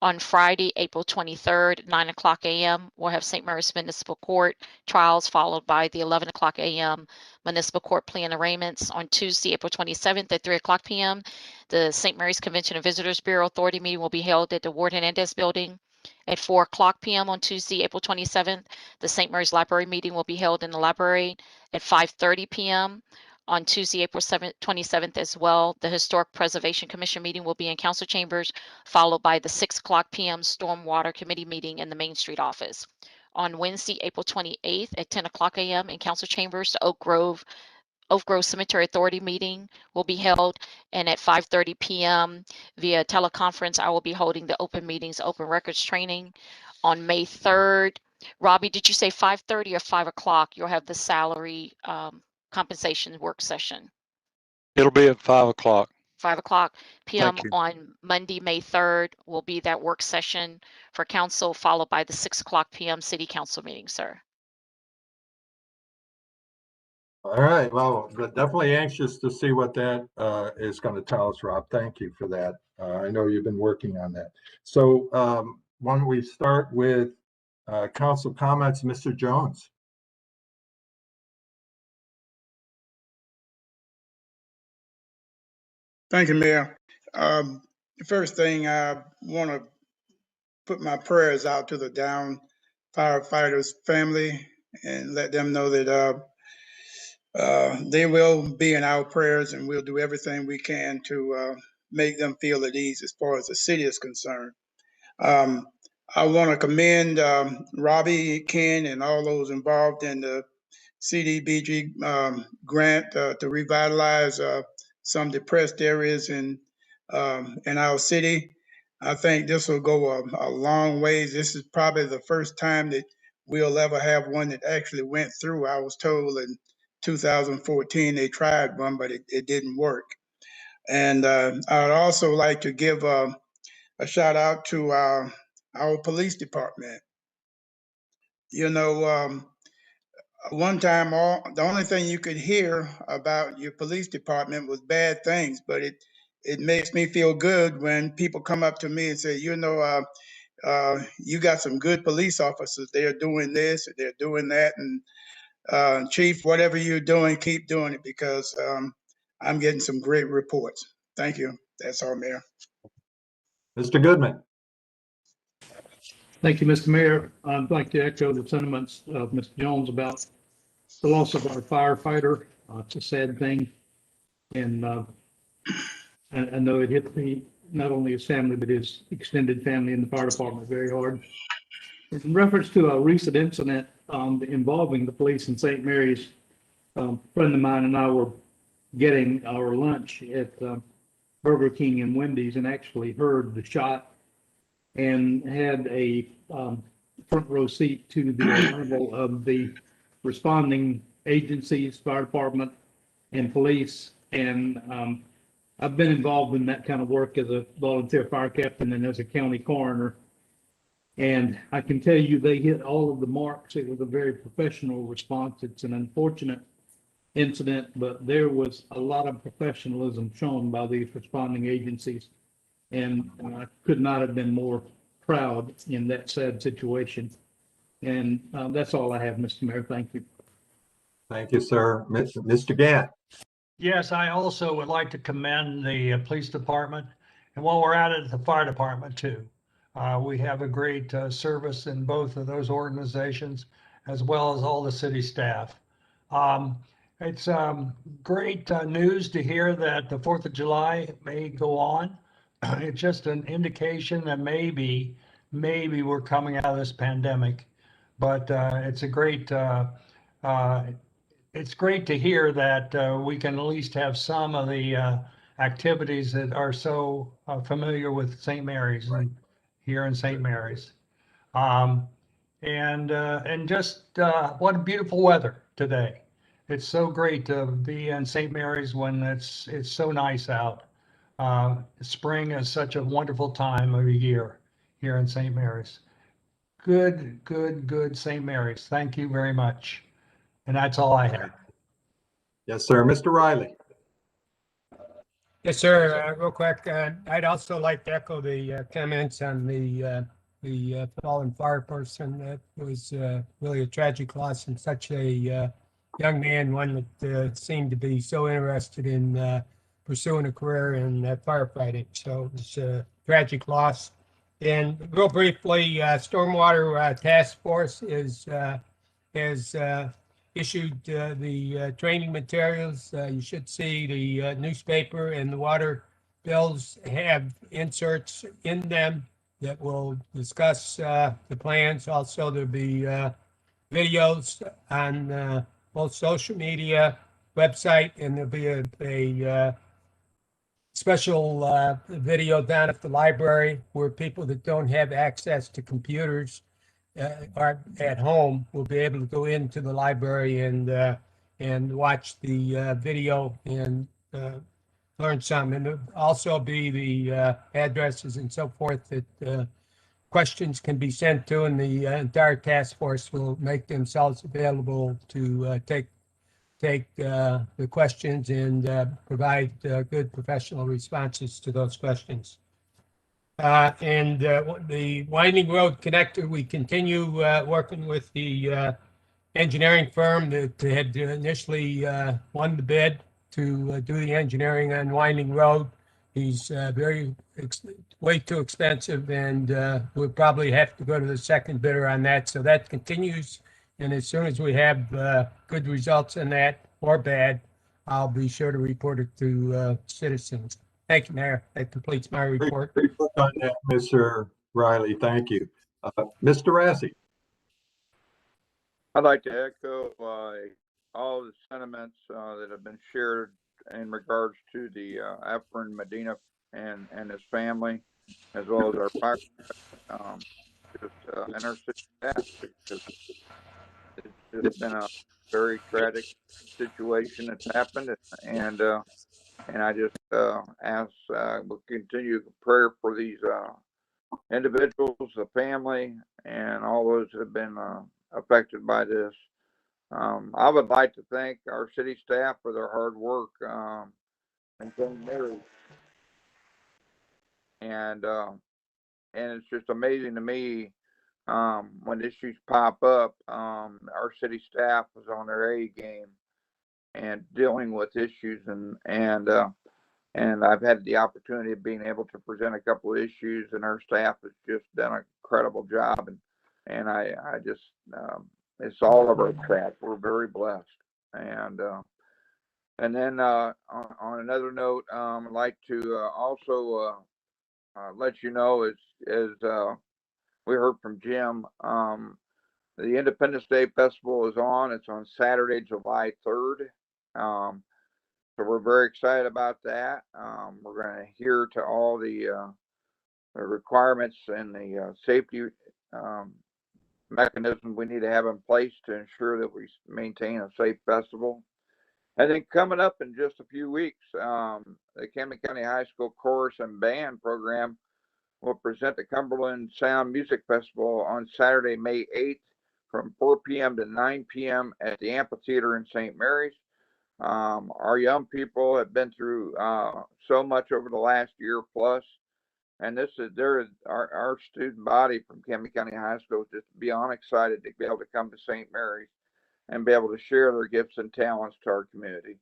On Friday, April 23rd, 9 o'clock a.m., we'll have St. Mary's Municipal Court trials, followed by the 11 o'clock a.m. Municipal Court plea and arraignments. On Tuesday, April 27th at 3 o'clock p.m., the St. Mary's Convention and Visitors Bureau Authority meeting will be held at the Ward Hernandez Building. At 4 o'clock p.m. on Tuesday, April 27th, the St. Mary's Library meeting will be held in the library. At 5:30 p.m. on Tuesday, April 27th as well, the Historic Preservation Commission meeting will be in council chambers, followed by the 6 o'clock p.m. Stormwater Committee meeting in the Main Street office. on Wednesday, April 28th at 10 o'clock a.m. in council chambers. The Oak Grove Cemetery Authority meeting will be held, and at 5:30 p.m. via teleconference, I will be holding the open meetings, open records training on May 3rd. Robbie, did you say 5:30 or 5 o'clock? You'll have the salary compensation work session. It'll be at 5 o'clock. 5 o'clock p.m. Thank you. on Monday, May 3rd will be that work session for council, followed by the 6 o'clock p.m. city council meeting, sir. All right, well, definitely anxious to see what that is going to tell us, Rob. Thank you for that. I know you've been working on that. So why don't we start with council comments, Mr. Jones? Thank you, Mayor. The first thing I want to put my prayers out to the downed firefighters' family and let them know that they will be in our prayers, and we'll do everything we can to make them feel at ease as far as the city is concerned. I want to commend Robbie, Ken, and all those involved in the CDBG grant to revitalize some depressed areas in our city. I think this will go a long ways. This is probably the first time that we'll ever have one that actually went through. I was told in 2014 they tried one, but it didn't work. And I'd also like to give a shout out to our police department. You know, one time, the only thing you could hear about your police department was bad things, but it makes me feel good when people come up to me and say, you know, you got some good police officers. They're doing this, they're doing that, and Chief, whatever you're doing, keep doing it, because I'm getting some great reports. Thank you. That's all, Mayor. Mr. Goodman. Thank you, Mr. Mayor. I'd like to echo the sentiments of Mr. Jones about the loss of our firefighter. It's a sad thing. And I know it hit not only his family, but his extended family in the fire department very hard. In reference to a recent incident involving the police in St. Mary's, a friend of mine and I were getting our lunch at Burger King and Wendy's and actually heard the shot and had a front row seat to the arrival of the responding agencies, fire department and police. And I've been involved in that kind of work as a volunteer fire captain and as a county coroner. And I can tell you they hit all of the marks. It was a very professional response. It's an unfortunate incident, but there was a lot of professionalism shown by these responding agencies. And I could not have been more proud in that sad situation. And that's all I have, Mr. Mayor. Thank you. Thank you, sir. Mr. Gant. Yes, I also would like to commend the police department. And while we're at it, the fire department too. We have a great service in both of those organizations, as well as all the city staff. It's great news to hear that the 4th of July may go on. It's just an indication that maybe we're coming out of this pandemic. But it's a great, it's great to hear that we can at least have some of the activities that are so familiar with St. Mary's and here in St. Mary's. And just what a beautiful weather today. It's so great to be in St. Mary's when it's so nice out. Spring is such a wonderful time of the year here in St. Mary's. Good St. Mary's. Thank you very much. And that's all I have. Yes, sir. Mr. Riley. Yes, sir. Real quick, I'd also like to echo the comments on the fallen fire person. That was really a tragic loss, and such a young man, one that seemed to be so interested in pursuing a career in firefighting. So it's a tragic loss. And real briefly, Stormwater Task Force has issued the training materials. You should see the newspaper, and the water bills have inserts in them that will discuss the plans. Also, there'll be videos on both social media, website, and there'll be a special video down at the library where people that don't have access to computers are at home will be able to go into the library and watch the video and learn some. And there'll also be the addresses and so forth that questions can be sent to, and the entire task force will make themselves available to take the questions and provide good professional responses to those questions. And the Winding Road Connector, we continue working with the engineering firm that had initially won the bid to do the engineering on Winding Road. He's way too expensive, and we'll probably have to go to the second bidder on that. So that continues. And as soon as we have good results in that, or bad, I'll be sure to report it to citizens. Thank you, Mayor. That completes my report. Great work on that, Mr. Riley. Thank you. Mr. Rassi. I'd like to echo all the sentiments that have been shared in regards to the Efren Medina and his family, as well as our fire, and our city staff. It's just been a very tragic situation that's happened, and I just ask we'll continue prayer for these individuals, the family, and all those that have been affected by this. I would like to thank our city staff for their hard work and St. Mary's, and it's just amazing to me when issues pop up. Our city staff was on their A game and dealing with issues, and I've had the opportunity of being able to present a couple of issues, and our staff has just done an incredible job, and I just it's all of our staff. We're very blessed, and then on another note, I'd like to also let you know as we heard from Jim, the Independence Day Festival is on. It's on Saturday, July 3rd. So we're very excited about that. We're going to adhere to all the requirements and the safety mechanisms we need to have in place to ensure that we maintain a safe festival. And then coming up in just a few weeks, the Camden County High School Chorus and Band program will present the Cumberland Sound Music Festival on Saturday, May 8th from 4 p.m. to 9 p.m. at the Amphitheater in St. Mary's. Our young people have been through so much over the last year plus, and this is our student body from Camden County High School is just beyond excited to be able to come to St. Mary's and be able to share their gifts and talents to our community.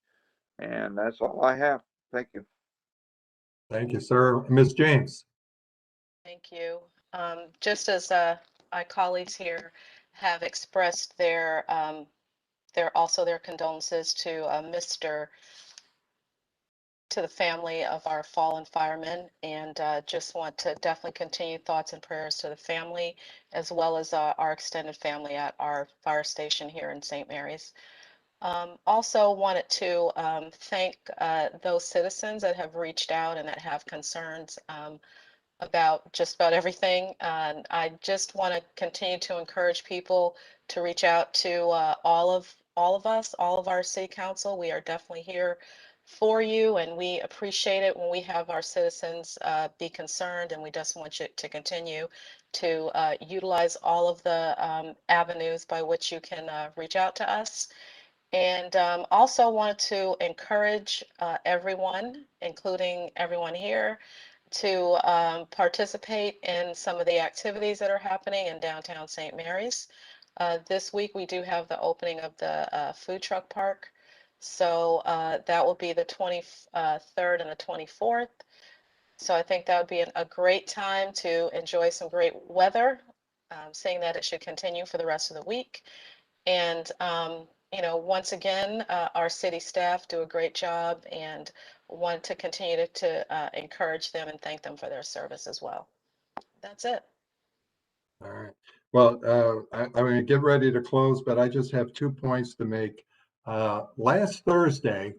And that's all I have. Thank you. Thank you, sir. Ms. James. Thank you. Just as my colleagues here have expressed their condolences to the family of our fallen firemen, and just want to definitely continue thoughts and prayers to the family, as well as our extended family at our fire station here in St. Mary's. Also wanted to thank those citizens that have reached out and that have concerns about just about everything. And I just want to continue to encourage people to reach out to all of us, all of our city council. We are definitely here for you, and we appreciate it when we have our citizens be concerned, and we just want you to continue to utilize all of the avenues by which you can reach out to us. And also wanted to encourage everyone, including everyone here, to participate in some of the activities that are happening in downtown St. Mary's. This week we do have the opening of the food truck park. So that will be the 23rd and the 24th. So I think that would be a great time to enjoy some great weather, seeing that it should continue for the rest of the week. And, you know, once again, our city staff do a great job, and want to continue to encourage them and thank them for their service as well. That's it. All right. Well, I'm going to get ready to close, but I just have 2 points to make. Last Thursday,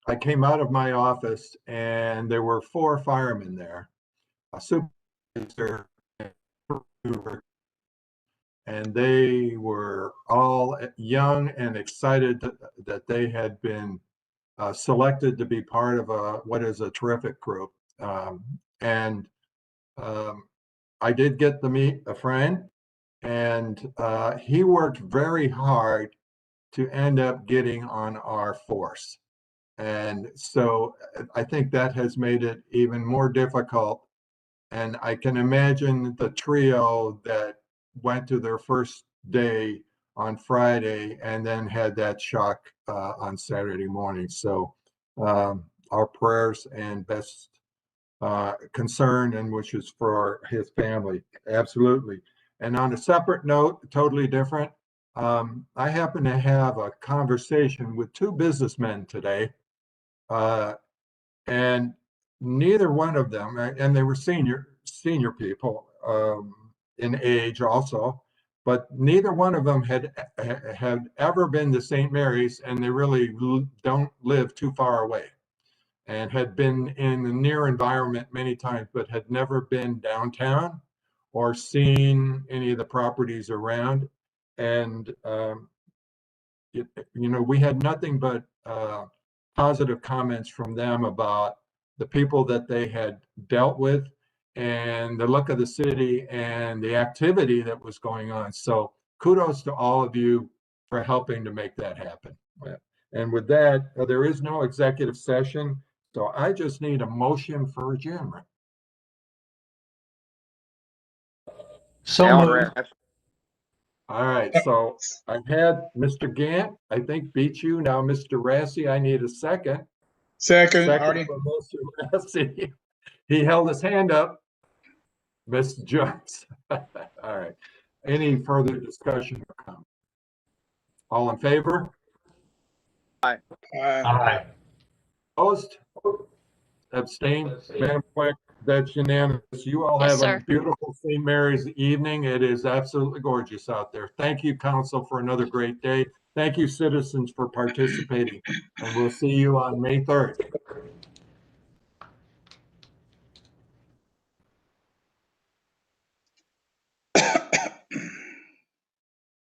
I came out of my office and there were 4 firemen there, a supervisor, and they were all young and excited that they had been selected to be part of what is a terrific group. And I did get to meet a friend, and he worked very hard to end up getting on our force. And so I think that has made it even more difficult. And I can imagine the trio that went to their first day on Friday and then had that shock on Saturday morning. So our prayers and best concern and wishes for his family. Absolutely. And on a separate note, totally different, I happen to have a conversation with 2 businessmen today, and neither one of them, and they were senior people in age also, but neither one of them had ever been to St. Mary's, and they really don't live too far away, and had been in the near environment many times, but had never been downtown or seen any of the properties around. And we had nothing but positive comments from them about the people that they had dealt with and the look of the city and the activity that was going on. So kudos to all of you for helping to make that happen. And with that, there is no executive session, so I just need a motion for adjournment. So Alan moved. Rath. All right, so I've had Mr. Gant, I think, beat you. Now, Mr. Rassi, I need a second. Second, Second Artie. for Mr. Rassi. He held his hand up. Mr. Jones. All right. Any further discussion or comment? All in favor? Aye. Aye. Opposed? Abstained? Madam Clerk, that's unanimous. You all Yes, have a sir. beautiful St. Mary's evening. It is absolutely gorgeous out there. Thank you, council, for another great day. Thank you, citizens, for participating. And we'll see you on May 3rd.